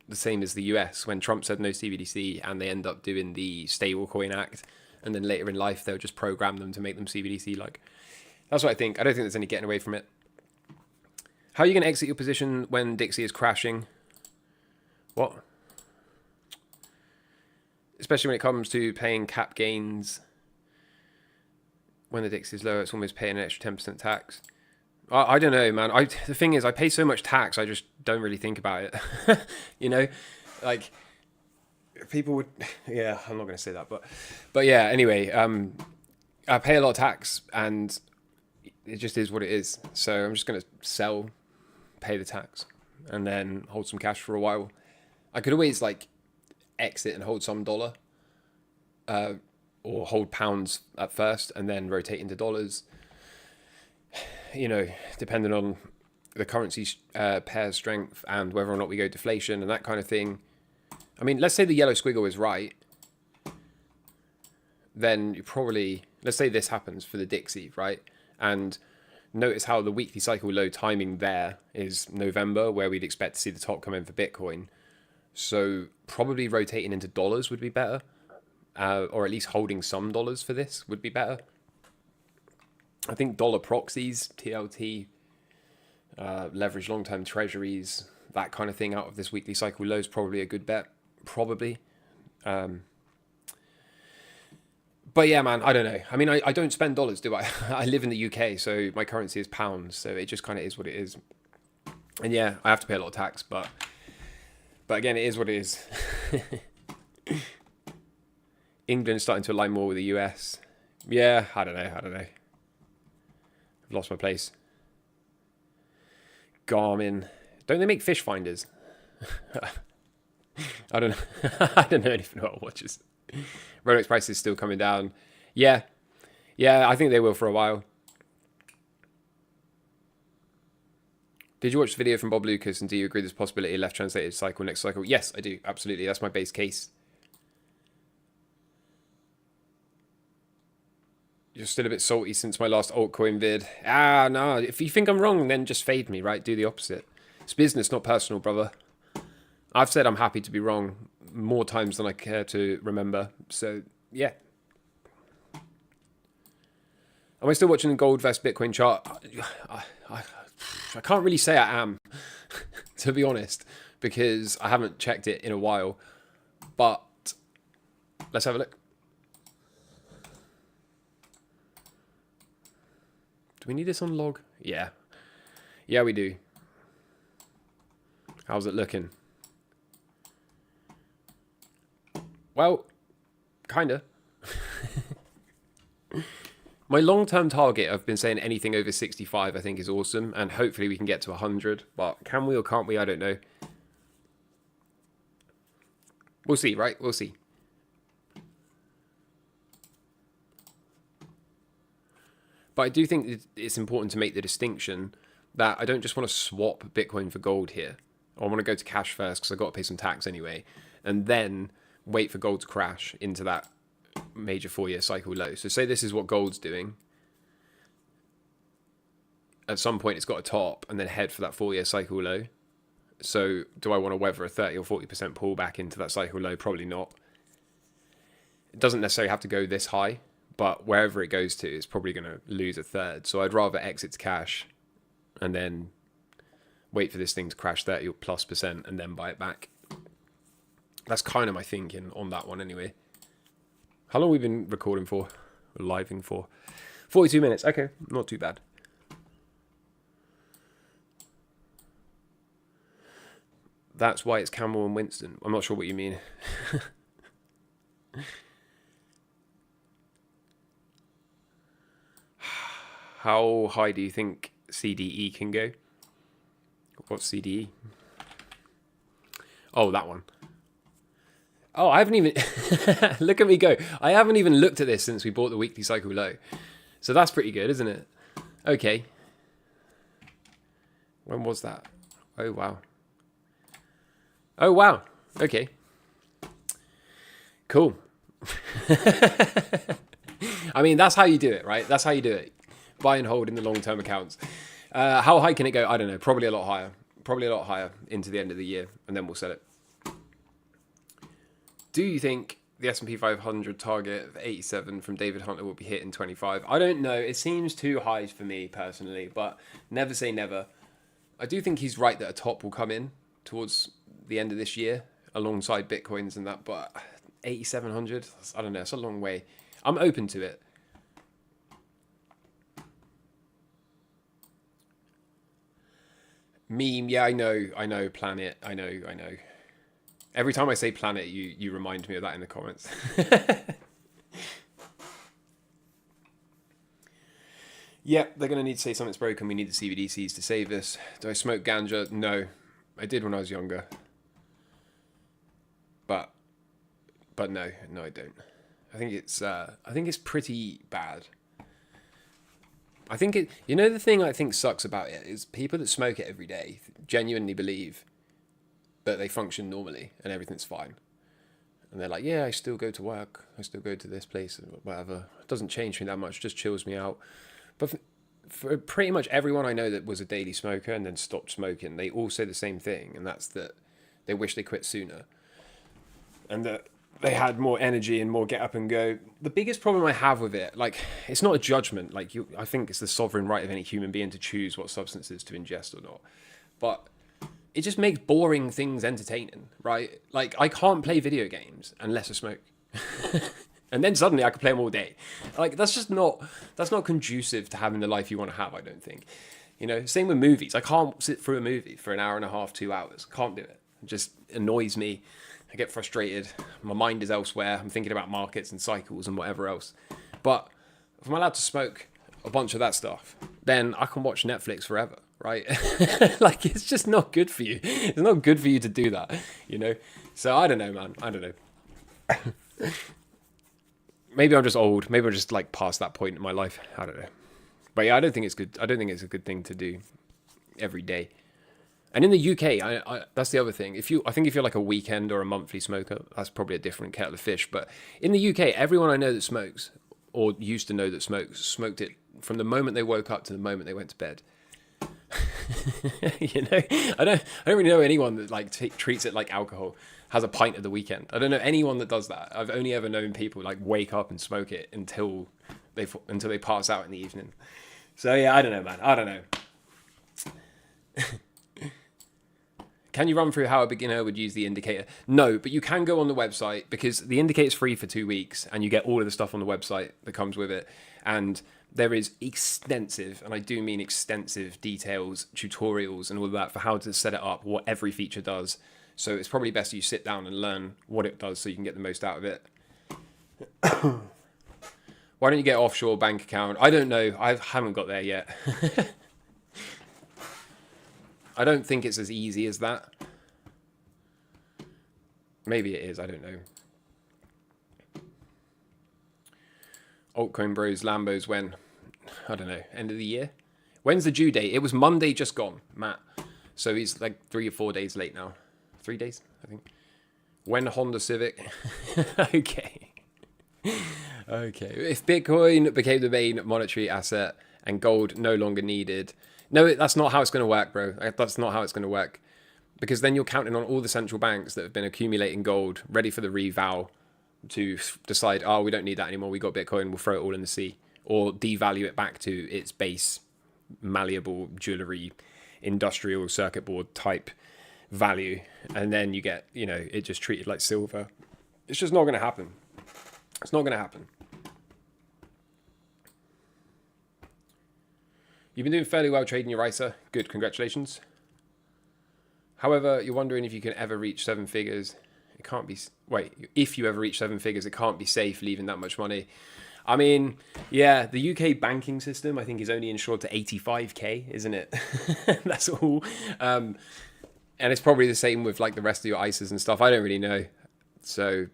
the same as the US when Trump said no CBDC and they end up doing the Stablecoin Act. And then later in life, they'll just program them to make them CBDC-like. That's what I think. I don't think there's any getting away from it. How are you going to exit your position when Dixie is crashing? What? Especially when it comes to paying cap gains. When the Dixie is low, it's almost paying an extra 10% tax. I don't know, man. The thing is, I pay so much tax, I just don't really think about it. You know? Like... People would, yeah, I'm not going to say that, but yeah, anyway, I pay a lot of tax and it just is what it is. So I'm just going to sell, pay the tax and then hold some cash for a while. I could always like exit and hold some dollar, or hold pounds at first and then rotate into dollars, you know, depending on the currency pair strength and whether or not we go deflation and that kind of thing. I mean, let's say the yellow squiggle is right, then you probably, let's say this happens for the Dixie, right? And notice how the weekly cycle low timing there is November, where we'd expect to see the top come in for Bitcoin. So probably rotating into dollars would be better, or at least holding some dollars for this would be better. I think dollar proxies, TLT, leverage long-term treasuries, that kind of thing out of this weekly cycle low is probably a good bet. Probably. But yeah, man, I don't know. I mean, I don't spend dollars, do I? I live in the UK, so my currency is pounds, so it just kind of is what it is. And yeah, I have to pay a lot of tax, but again, it is what it is. England is starting to align more with the US. Yeah, I don't know. I've lost my place. Garmin. Don't they make fish finders? I don't know. I don't know anything about watches. Rolex prices still coming down. Yeah. Yeah, I think they will for a while. Did you watch the video from Bob Lucas, and do you agree there's a possibility left translated cycle next cycle? Yes, I do. Absolutely. That's my base case. You're still a bit salty since my last altcoin vid. No. If you think I'm wrong, then just fade me, right? Do the opposite. It's business, not personal, brother. I've said I'm happy to be wrong more times than I care to remember. So, yeah. Am I still watching the gold vs Bitcoin chart? I can't really say I am, to be honest, because I haven't checked it in a while. But let's have a look. Do we need this on log? Yeah. Yeah, we do. How's it looking? Well, kinda. My long-term target, I've been saying anything over 65, I think is awesome. And hopefully we can get to 100. But can we or can't we? I don't know. We'll see, right? We'll see. But I do think it's important to make the distinction that I don't just want to swap Bitcoin for gold here. I want to go to cash first because I've got to pay some tax anyway. And then wait for gold to crash into that major 4-year cycle low. So say this is what gold's doing. At some point it's got a top and then head for that 4-year cycle low. So do I want to weather a 30 or 40% pullback into that cycle low? Probably not. It doesn't necessarily have to go this high, but wherever it goes to, it's probably going to lose a third. So I'd rather exit to cash and then wait for this thing to crash 30 or plus % and then buy it back. That's kind of my thinking on that one anyway. How long have we been recording for? Or living for? 42 minutes. Okay, not too bad. That's why it's Camel and Winston. I'm not sure what you mean. How high do you think CDE can go? What's CDE? Oh, that one. Oh, I haven't even... Look at me go. I haven't even looked at this since we bought the weekly cycle low. So that's pretty good, isn't it? Okay. When was that? Oh, wow. Oh, wow. Okay. Cool. I mean, that's how you do it, right? That's how you do it. Buy and hold in the long-term accounts. How high can it go? I don't know. Probably a lot higher. Probably a lot higher into the end of the year, and then we'll sell it. Do you think the S&P 500 target of 87 from David Hunter will be hit in 25? I don't know. It seems too high for me personally, but never say never. I do think he's right that a top will come in towards the end of this year alongside Bitcoins and that, but 8,700, I don't know. It's a long way. I'm open to it. Meme, yeah, I know, Planet, I know. Every time I say Planet, you remind me of that in the comments. Yeah, they're going to need to say something's broken. We need the CBDCs to save us. Do I smoke ganja? No. I did when I was younger. But no, I don't. I think it's pretty bad. I think it, you know, the thing I think sucks about it is people that smoke it every day genuinely believe that they function normally and everything's fine. And they're like, yeah, I still go to work. I still go to this place, whatever. It doesn't change me that much, just chills me out. But for pretty much everyone I know that was a daily smoker and then stopped smoking, they all say the same thing. And that's that they wish they quit sooner. And that they had more energy and more get up and go. The biggest problem I have with it, like, it's not a judgment. Like, I think it's the sovereign right of any human being to choose what substances to ingest or not. But it just makes boring things entertaining, right? Like, I can't play video games unless I smoke. And then suddenly I can play them all day. Like, that's not conducive to having the life you want to have, I don't think. You know, same with movies. I can't sit through a movie for an hour and a half, 2 hours. Can't do it. It just annoys me. I get frustrated. My mind is elsewhere. I'm thinking about markets and cycles and whatever else. But if I'm allowed to smoke a bunch of that stuff, then I can watch Netflix forever, right? Like, it's just not good for you. It's not good for you to do that, you know? So I don't know, man. I don't know. Maybe I'm just old. Maybe I'm just like past that point in my life. I don't know. But yeah, I don't think it's good. I don't think it's a good thing to do every day. And in the UK, that's the other thing. I think if you're like a weekend or a monthly smoker, that's probably a different kettle of fish. But in the UK, everyone I know that smokes, or used to know that smokes, smoked it from the moment they woke up to the moment they went to bed. You know, I don't really know anyone that like treats it like alcohol, has a pint at the weekend. I don't know anyone that does that. I've only ever known people like wake up and smoke it until they pass out in the evening. So yeah, I don't know, man. I don't know. Can you run through how a beginner would use the indicator? No, but you can go on the website, because the indicator is free for 2 weeks and you get all of the stuff on the website that comes with it. And there is extensive, and I do mean extensive, details, tutorials and all of that for how to set it up, what every feature does. So it's probably best you sit down and learn what it does so you can get the most out of it. Why don't you get an offshore bank account? I don't know. I haven't got there yet. I don't think it's as easy as that. Maybe it is, I don't know. Altcoin Bros, Lambos, when? I don't know, end of the year? When's the due date? It was Monday just gone, Matt. So he's like 3 or 4 days late now. 3 days, I think. When Honda Civic? Okay. Okay. If Bitcoin became the main monetary asset and gold no longer needed... No, that's not how it's going to work, bro. That's not how it's going to work. Because then you're counting on all the central banks that have been accumulating gold, ready for the reval, to decide, oh, we don't need that anymore. We got Bitcoin, we'll throw it all in the sea. Or devalue it back to its base, malleable jewelry, industrial circuit board type value. And then you get, you know, it just treated like silver. It's just not going to happen. It's not going to happen. You've been doing fairly well trading your ISA. Good, congratulations. However, you're wondering if you can ever reach 7 figures. It can't be... Wait, if you ever reach 7 figures, it can't be safe leaving that much money. I mean, yeah, the UK banking system, I think, is only insured to 85k, isn't it? That's all. And it's probably the same with like the rest of your ISAs and stuff. I don't really know. So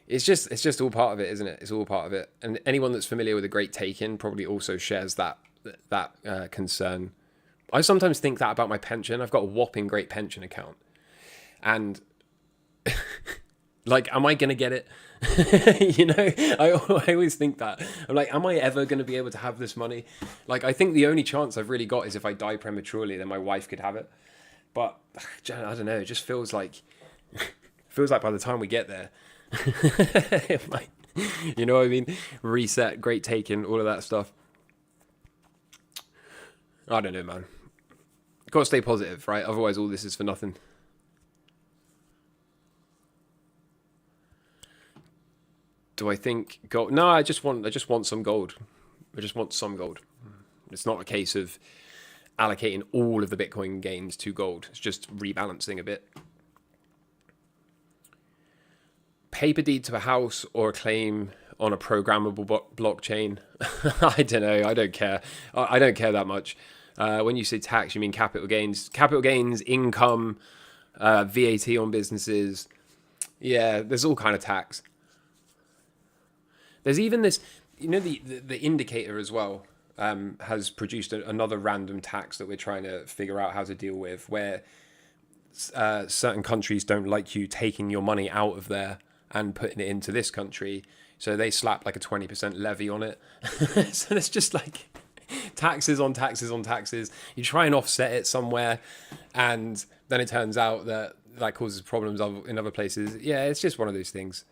it's just all part of it, isn't it? It's all part of it. And anyone that's familiar with a great take-in probably also shares that concern. I sometimes think that about my pension. I've got a whopping great pension account, and like, am I gonna get it? You know, I always think that. I'm like, am I ever gonna be able to have this money? Like, I think the only chance I've really got is if I die prematurely, then my wife could have it. But I don't know. It just feels like by the time we get there, it might, you know what I mean? Reset, great taking, all of that stuff. I don't know, man. You've got to stay positive, right? Otherwise, all this is for nothing. Do I think gold? No, I just want some gold. I just want some gold. It's not a case of allocating all of the Bitcoin gains to gold. It's just rebalancing a bit. Paper deed to a house or a claim on a programmable blockchain. I don't know. I don't care. I don't care that much. When you say tax, you mean capital gains, income, VAT on businesses. Yeah, there's all kind of tax. There's even this, you know, the indicator as well has produced another random tax that we're trying to figure out how to deal with, where certain countries don't like you taking your money out of there and putting it into this country. So they slap like a 20% levy on it. So it's just like taxes on taxes on taxes. You try and offset it somewhere, and then it turns out that causes problems in other places. Yeah, it's just one of those things.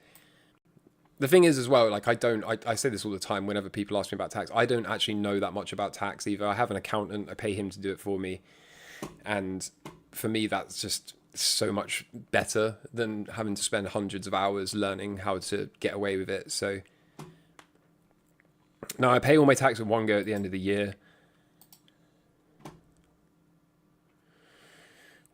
The thing is as well, like, I say this all the time whenever people ask me about tax. I don't actually know that much about tax either. I have an accountant. I pay him to do it for me. And for me, that's just so much better than having to spend hundreds of hours learning how to get away with it. So no, I pay all my tax at one go at the end of the year.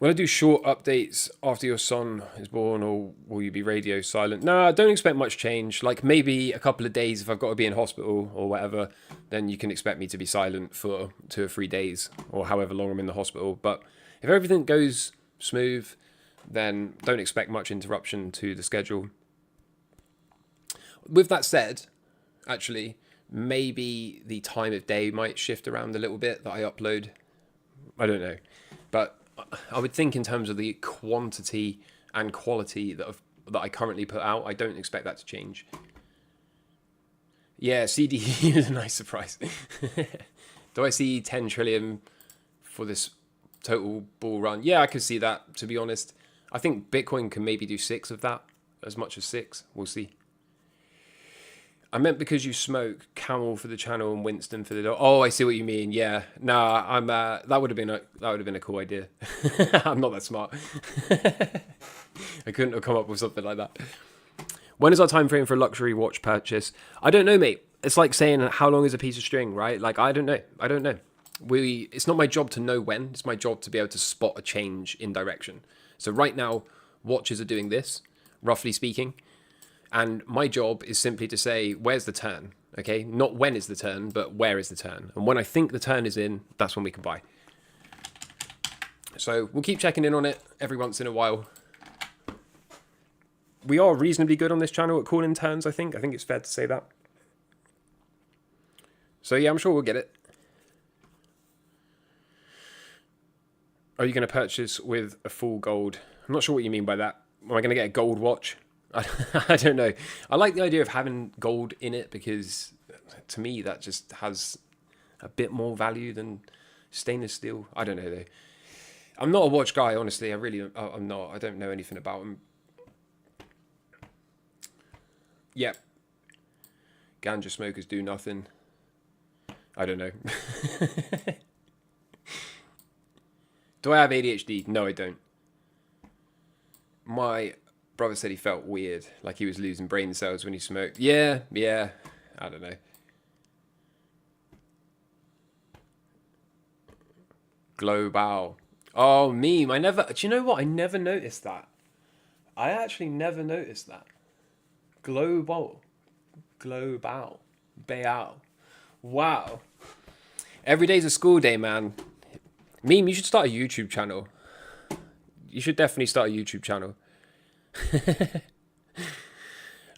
Will I do short updates after your son is born, or will you be radio silent? No, I don't expect much change. Like maybe a couple of days if I've got to be in hospital or whatever, then you can expect me to be silent for 2 or 3 days or however long I'm in the hospital. But if everything goes smooth, then don't expect much interruption to the schedule. With that said, actually, maybe the time of day might shift around a little bit that I upload. I don't know. But I would think in terms of the quantity and quality that I currently put out, I don't expect that to change. Yeah, CDE is a nice surprise. Do I see 10 trillion for this total bull run? Yeah, I could see that, to be honest. I think Bitcoin can maybe do 6 of that, as much as 6. We'll see. I meant because you smoke, Camel for the channel and Winston for the dog. Oh, I see what you mean. Yeah, nah, I'm. That would have been a cool idea. I'm not that smart. I couldn't have come up with something like that. When is our time frame for a luxury watch purchase? I don't know, mate. It's like saying how long is a piece of string, right? Like I don't know. It's not my job to know when. It's my job to be able to spot a change in direction. So right now, watches are doing this, roughly speaking. And my job is simply to say, where's the turn? Okay, not when is the turn, but where is the turn? And when I think the turn is in, that's when we can buy. So we'll keep checking in on it every once in a while. We are reasonably good on this channel at calling turns, I think. I think it's fair to say that. So yeah, I'm sure we'll get it. Are you going to purchase with a full gold? I'm not sure what you mean by that. Am I going to get a gold watch? I don't know. I like the idea of having gold in it because to me that just has a bit more value than stainless steel. I don't know though. I'm not a watch guy, honestly. I'm not. I don't know anything about them. Yep. Ganja smokers do nothing. I don't know. Do I have ADHD? No, I don't. My brother said he felt weird, like he was losing brain cells when he smoked. Yeah, I don't know. Global. Oh, meme. Do you know what? I never noticed that. I actually never noticed that. Global. Bayal. Wow. Every day's a school day, man. Meme, you should start a YouTube channel. You should definitely start a YouTube channel.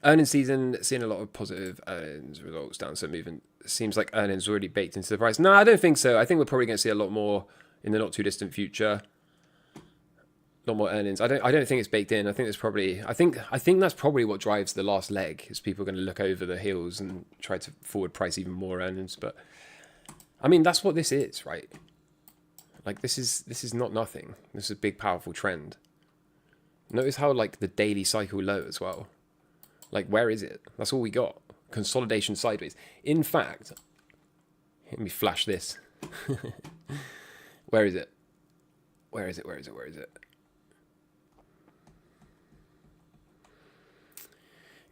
Earnings season, seeing a lot of positive earnings results, downside movement. Seems like earnings already baked into the price. No, I don't think so. I think we're probably going to see a lot more in the not too distant future. A lot more earnings. I don't think it's baked in. I think that's probably what drives the last leg. Is people going to look over the heels and try to forward price even more earnings. But I mean, that's what this is, right? Like this is not nothing. This is a big, powerful trend. Notice how like the daily cycle low as well. Like where is it? That's all we got. Consolidation sideways. In fact, let me flash this. Where is it? Where is it?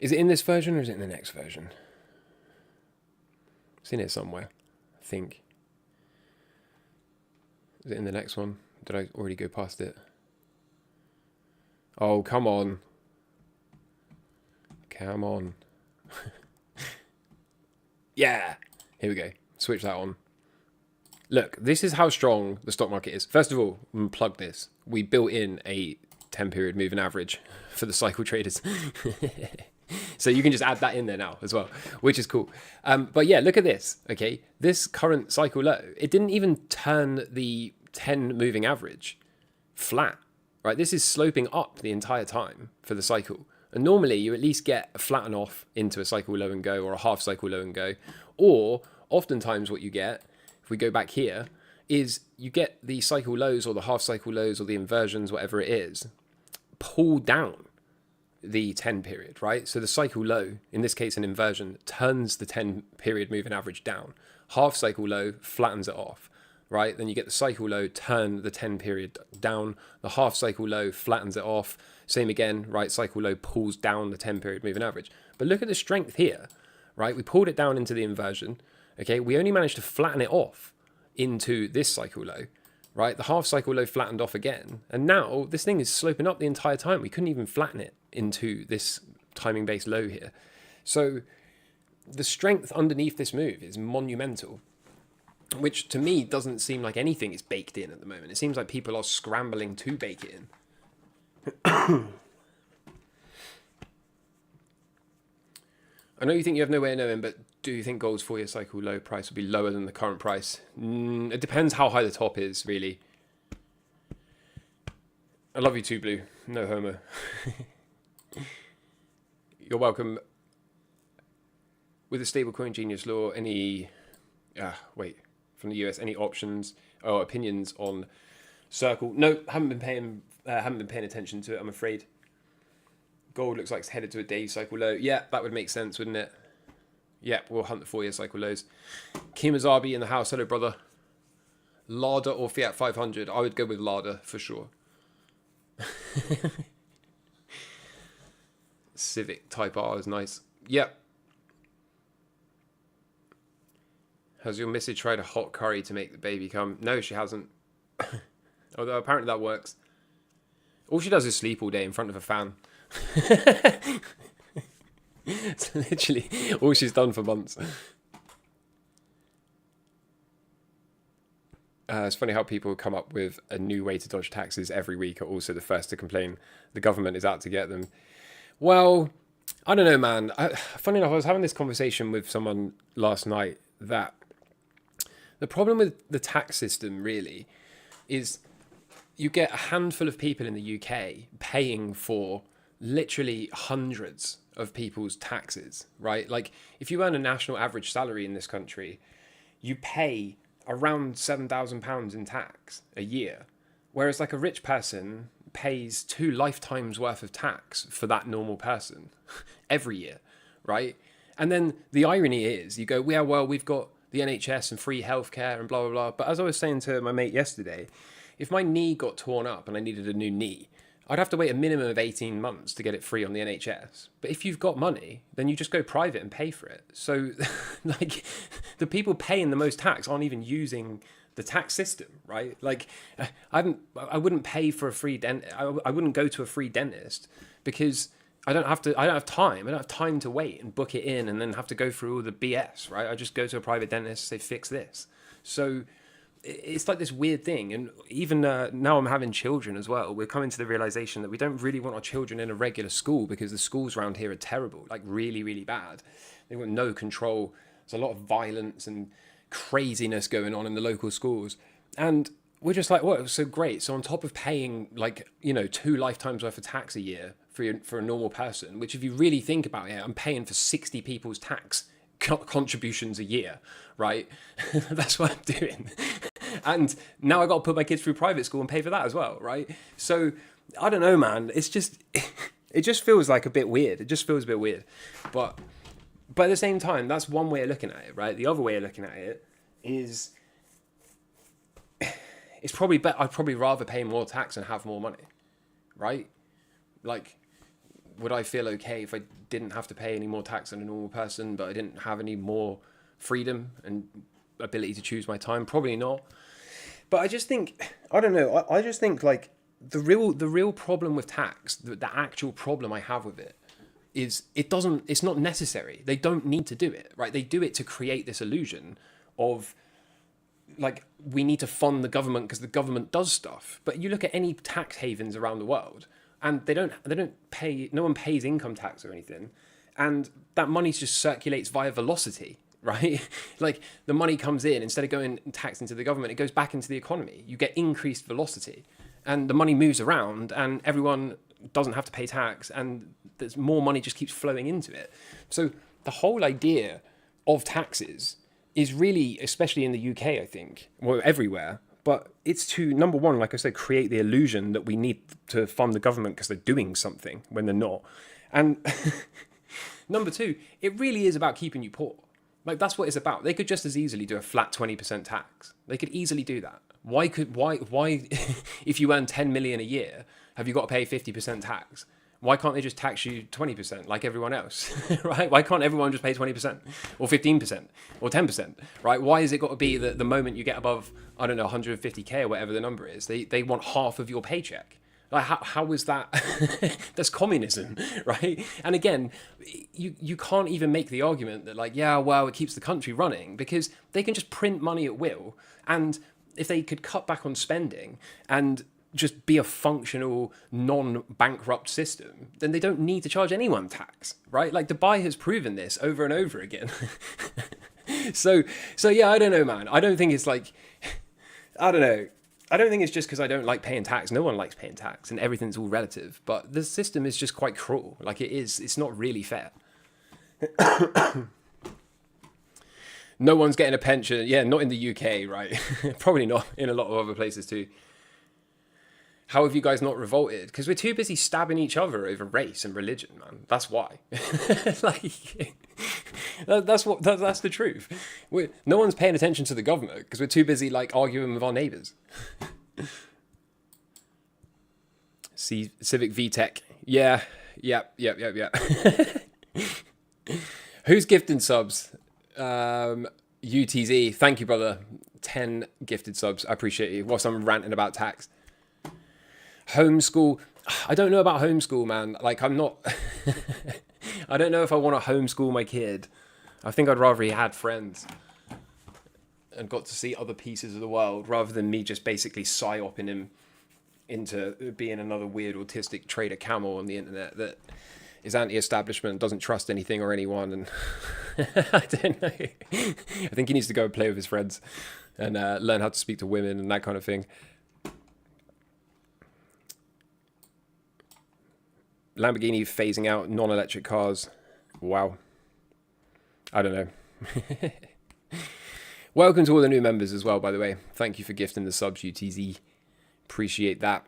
Is it in this version or is it in the next version? It's in here somewhere, I think. Is it in the next one? Did I already go past it? Oh, come on. Come on. Yeah. Here we go. Switch that on. Look, this is how strong the stock market is. First of all, plug this. We built in a 10-period moving average for the cycle traders. So you can just add that in there now as well, which is cool. But yeah, look at this, okay? This current cycle low, it didn't even turn the 10 moving average flat, right? This is sloping up the entire time for the cycle. And normally you at least get a flatten off into a cycle low and go or a half cycle low and go. Or oftentimes what you get, if we go back here, is you get the cycle lows or the half cycle lows or the inversions, whatever it is, pull down the 10 period, right? So the cycle low, in this case an inversion, turns the 10 period moving average down. Half cycle low flattens it off, right? Then you get the cycle low, turn the 10 period down. The half cycle low flattens it off. Same again, right? Cycle low pulls down the 10 period moving average. But look at the strength here, right? We pulled it down into the inversion. Okay, we only managed to flatten it off into this cycle low, right? The half cycle low flattened off again. And now this thing is sloping up the entire time. We couldn't even flatten it into this timing based low here. So the strength underneath this move is monumental, which to me doesn't seem like anything is baked in at the moment. It seems like people are scrambling to bake it in. I know you think you have no way of knowing, but do you think gold's 4-year cycle low price will be lower than the current price? It depends how high the top is, really. I love you too, Blue. No homo. You're welcome. With the stablecoin genius law, any... from the US, any options or opinions on Circle? No, haven't been paying attention to it, I'm afraid. Gold looks like it's headed to a day cycle low. Yeah, that would make sense, wouldn't it? Yeah, we'll hunt the 4-year cycle lows. Kimazabi in the house. Hello, brother. Lada or Fiat 500? I would go with Lada for sure. Civic Type R is nice. Yep. Has your missus tried a hot curry to make the baby come? No, she hasn't. Although apparently that works. All she does is sleep all day in front of a fan. It's literally all she's done for months. It's funny how people come up with a new way to dodge taxes every week are also the first to complain the government is out to get them. Well, I don't know, man. Funny enough, I was having this conversation with someone last night that the problem with the tax system really is you get a handful of people in the UK paying for literally hundreds of people's taxes, right? Like if you earn a national average salary in this country, you pay around £7,000 in tax a year. Whereas like a rich person pays 2 lifetimes worth of tax for that normal person every year, right? And then the irony is you go, yeah, well, we've got the NHS and free healthcare and blah, blah, blah. But as I was saying to my mate yesterday, if my knee got torn up and I needed a new knee, I'd have to wait a minimum of 18 months to get it free on the NHS. But if you've got money, then you just go private and pay for it. So like the people paying the most tax aren't even using the tax system, right? Like I wouldn't pay for a free I wouldn't go to a free dentist because I don't have time. I don't have time to wait and book it in and then have to go through all the BS, right? I just go to a private dentist, say, fix this. So it's like this weird thing. And even now I'm having children as well. We're coming to the realization that we don't really want our children in a regular school because the schools around here are terrible, like really, really bad. They've got no control. There's a lot of violence and craziness going on in the local schools. And we're just like, well, so great. So on top of paying 2 lifetimes worth of tax a year for a normal person, which if you really think about it, I'm paying for 60 people's tax contributions a year, right? That's what I'm doing. And now I got to put my kids through private school and pay for that as well, right? So I don't know, man. It's just, it just feels like a bit weird. It just feels a bit weird. But at the same time, that's one way of looking at it, right? The other way of looking at it is, it's probably better. I'd probably rather pay more tax and have more money, right? Like, would I feel okay if I didn't have to pay any more tax than a normal person, but I didn't have any more freedom and ability to choose my time? It's not. But I just think, I don't know. I just think like the real problem with tax, the actual problem I have with it is it's not necessary. They don't need to do it, right? They do it to create this illusion of like, we need to fund the government because the government does stuff. But you look at any tax havens around the world and they don't pay, no one pays income tax or anything. And that money just circulates via velocity, right? Like the money comes in, instead of going taxed into the government, it goes back into the economy. You get increased velocity and the money moves around and everyone doesn't have to pay tax and there's more money just keeps flowing into it. So the whole idea of taxes is really, especially in the UK, I think, well, everywhere, but it's to, number one, like I said, create the illusion that we need to fund the government because they're doing something when they're not. And number two, it really is about keeping you poor. Like, that's what it's about. They could just as easily do a flat 20% tax. They could easily do that. Why if you earn 10 million a year, have you got to pay 50% tax? Why can't they just tax you 20% like everyone else, right? Why can't everyone just pay 20% or 15% or 10%, right? Why has it got to be that the moment you get above, I don't know, 150K or whatever the number is, they want half of your paycheck? Like, how is that? That's communism, right? And again, you can't even make the argument that like, yeah, well, it keeps the country running, because they can just print money at will. And if they could cut back on spending and just be a functional, non-bankrupt system, then they don't need to charge anyone tax, right? Like Dubai has proven this over and over again. So yeah, I don't know, man. I don't think it's like, I don't know. I don't think it's just because I don't like paying tax. No one likes paying tax, and everything's all relative. But the system is just quite cruel. Like it's not really fair. No one's getting a pension. Yeah, not in the UK, right? Probably not in a lot of other places too. How have you guys not revolted? Because we're too busy stabbing each other over race and religion, man. That's why. Like, that's the truth. No one's paying attention to the government because we're too busy like arguing with our neighbours. See, Civic VTech. Yeah. Who's gifting subs? UTZ. Thank you, brother. 10 gifted subs. I appreciate you. Whilst I'm ranting about tax. Homeschool. I don't know about homeschool, man. Like, I'm not... I don't know if I want to homeschool my kid. I think I'd rather he had friends and got to see other pieces of the world rather than me just basically psyoping him into being another weird autistic trader camel on the internet that is anti-establishment, doesn't trust anything or anyone, and I don't know. I think he needs to go and play with his friends and learn how to speak to women and that kind of thing. Lamborghini phasing out non-electric cars. Wow. I don't know. Welcome to all the new members as well, by the way. Thank you for gifting the subs, UTZ. Appreciate that.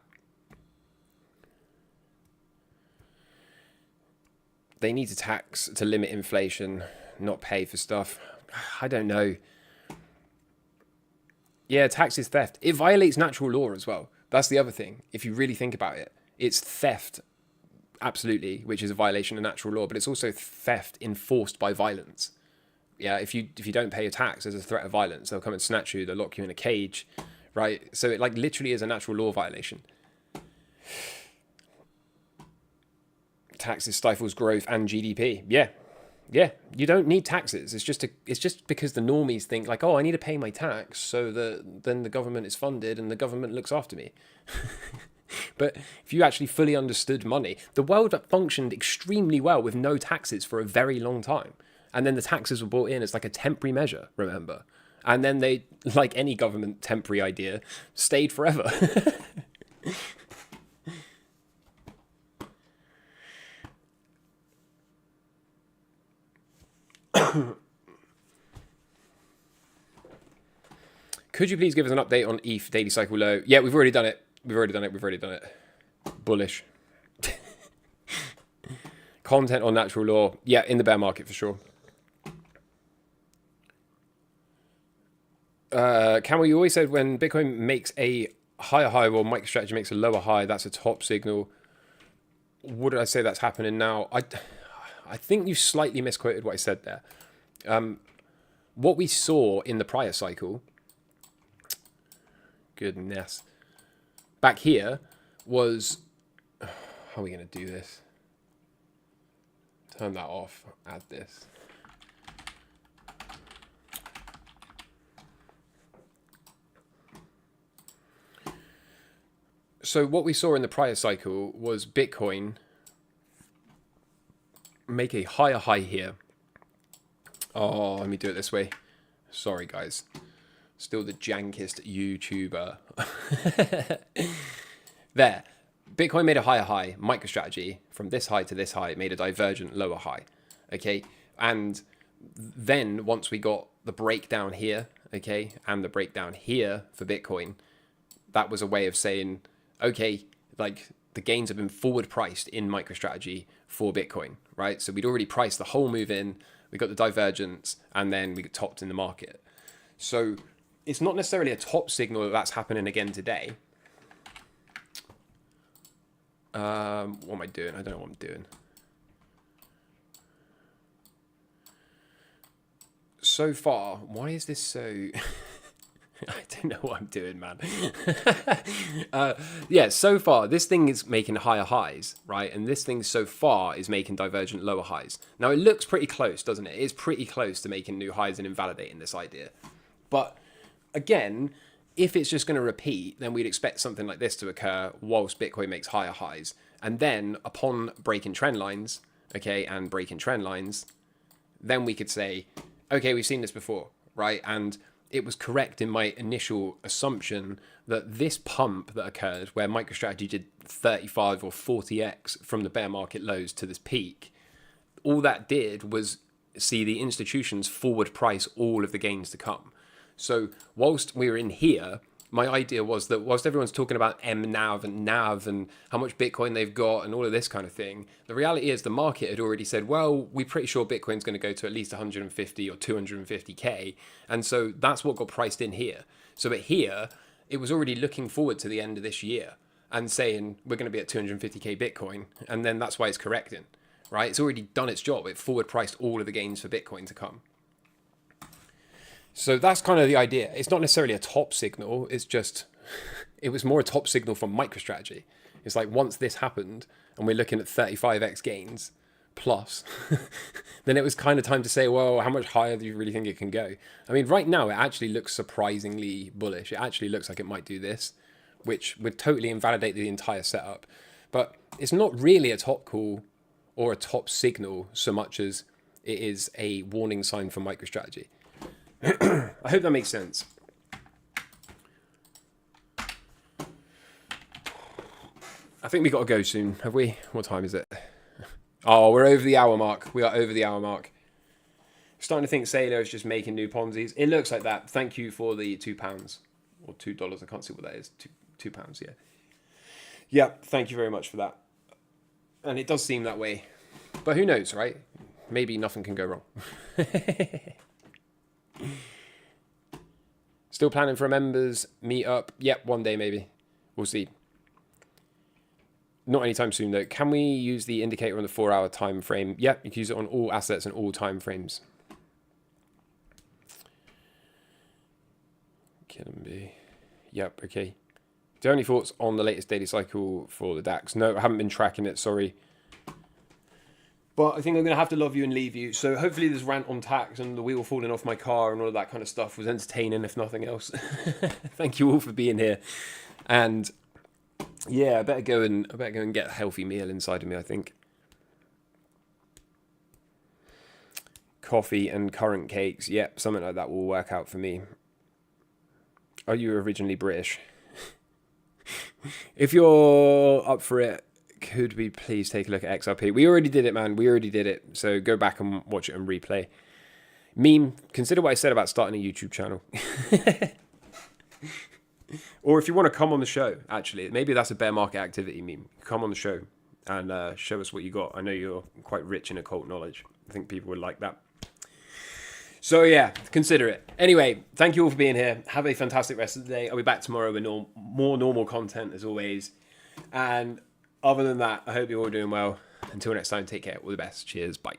They need to tax to limit inflation, not pay for stuff. I don't know. Yeah, tax is theft. It violates natural law as well. That's the other thing. If you really think about it, it's theft. Absolutely, which is a violation of natural law, but it's also theft enforced by violence. Yeah, if you don't pay your tax, there's a threat of violence. They'll come and snatch you. They'll lock you in a cage, right? So it like literally is a natural law violation. Taxes stifles growth and GDP. Yeah. You don't need taxes. It's just because the normies think like, oh, I need to pay my tax so that then the government is funded and the government looks after me. But if you actually fully understood money, the world functioned extremely well with no taxes for a very long time. And then the taxes were brought in as like a temporary measure, remember? And then they, like any government temporary idea, stayed forever. Could you please give us an update on ETH daily cycle low? Yeah, we've already done it. We've already done it. Bullish. Content on natural law. Yeah, in the bear market for sure. Camel, you always said when Bitcoin makes a higher high or MicroStrategy makes a lower high, that's a top signal. What did I say that's happening now? I think you slightly misquoted what I said there. What we saw in the prior cycle, goodness, back here was, how are we going to do this? Turn that off, add this. So what we saw in the prior cycle was Bitcoin make a higher high here. Oh, let me do it this way. Sorry, guys. Still the jankest YouTuber. There. Bitcoin made a higher high. MicroStrategy, from this high to this high, made a divergent lower high. Okay? And then once we got the breakdown here, okay, and the breakdown here for Bitcoin, that was a way of saying, okay, like the gains have been forward priced in MicroStrategy for Bitcoin, right? So we'd already priced the whole move in, we got the divergence, and then we got topped in the market. So it's not necessarily a top signal that that's happening again today. What am I doing? I don't know what I'm doing. So far, why is this so... I don't know what I'm doing, man. Yeah, so far, this thing is making higher highs, right? And this thing so far is making divergent lower highs. Now, it looks pretty close, doesn't it? It's pretty close to making new highs and invalidating this idea. But again, if it's just going to repeat, then we'd expect something like this to occur whilst Bitcoin makes higher highs. And then upon breaking trend lines, okay, and breaking trend lines, then we could say, okay, we've seen this before, right? And it was correct in my initial assumption that this pump that occurred where MicroStrategy did 35 or 40x from the bear market lows to this peak, all that did was see the institutions forward price all of the gains to come. So whilst we were in here, my idea was that whilst everyone's talking about MNAV and NAV and how much Bitcoin they've got and all of this kind of thing, the reality is the market had already said, well, we're pretty sure Bitcoin's going to go to at least 150 or 250K. And so that's what got priced in here. So at here, it was already looking forward to the end of this year and saying we're going to be at 250K Bitcoin. And then that's why it's correcting, right? It's already done its job. It forward priced all of the gains for Bitcoin to come. So that's kind of the idea. It's not necessarily a top signal. It's just, it was more a top signal from MicroStrategy. It's like once this happened and we're looking at 35x gains plus, then it was kind of time to say, well, how much higher do you really think it can go? I mean, right now it actually looks surprisingly bullish. It actually looks like it might do this, which would totally invalidate the entire setup. But it's not really a top call or a top signal so much as it is a warning sign for MicroStrategy. I hope that makes sense. I think we got to go soon, have we? What time is it? Oh, we're over the hour mark. We are over the hour mark. Starting to think Sailor is just making new Ponzi's. It looks like that. Thank you for the £2 or $2. I can't see what that is. £2, yeah. Yeah, thank you very much for that. And it does seem that way. But who knows, right? Maybe nothing can go wrong. Still planning for a members meetup. Yep, one day maybe. We'll see. Not anytime soon though. Can we use the indicator on the 4-hour time frame? Yep, you can use it on all assets and all time frames. Can be. Yep, okay. Do you have any thoughts on the latest daily cycle for the DAX? No, I haven't been tracking it, sorry. But I think I'm going to have to love you and leave you. So hopefully this rant on tax and the wheel falling off my car and all of that kind of stuff was entertaining, if nothing else. Thank you all for being here. And yeah, I better go and get a healthy meal inside of me, I think. Coffee and currant cakes. Yep, something like that will work out for me. Are you originally British? If you're up for it, could we please take a look at XRP? We already did it, man. We already did it. So go back and watch it and replay. Meme, consider what I said about starting a YouTube channel. Or if you want to come on the show, actually, maybe that's a bear market activity meme. Come on the show and show us what you got. I know you're quite rich in occult knowledge. I think people would like that. So yeah, consider it. Anyway, thank you all for being here. Have a fantastic rest of the day. I'll be back tomorrow with more normal content as always. And other than that, I hope you're all doing well. Until next time, take care. All the best. Cheers. Bye.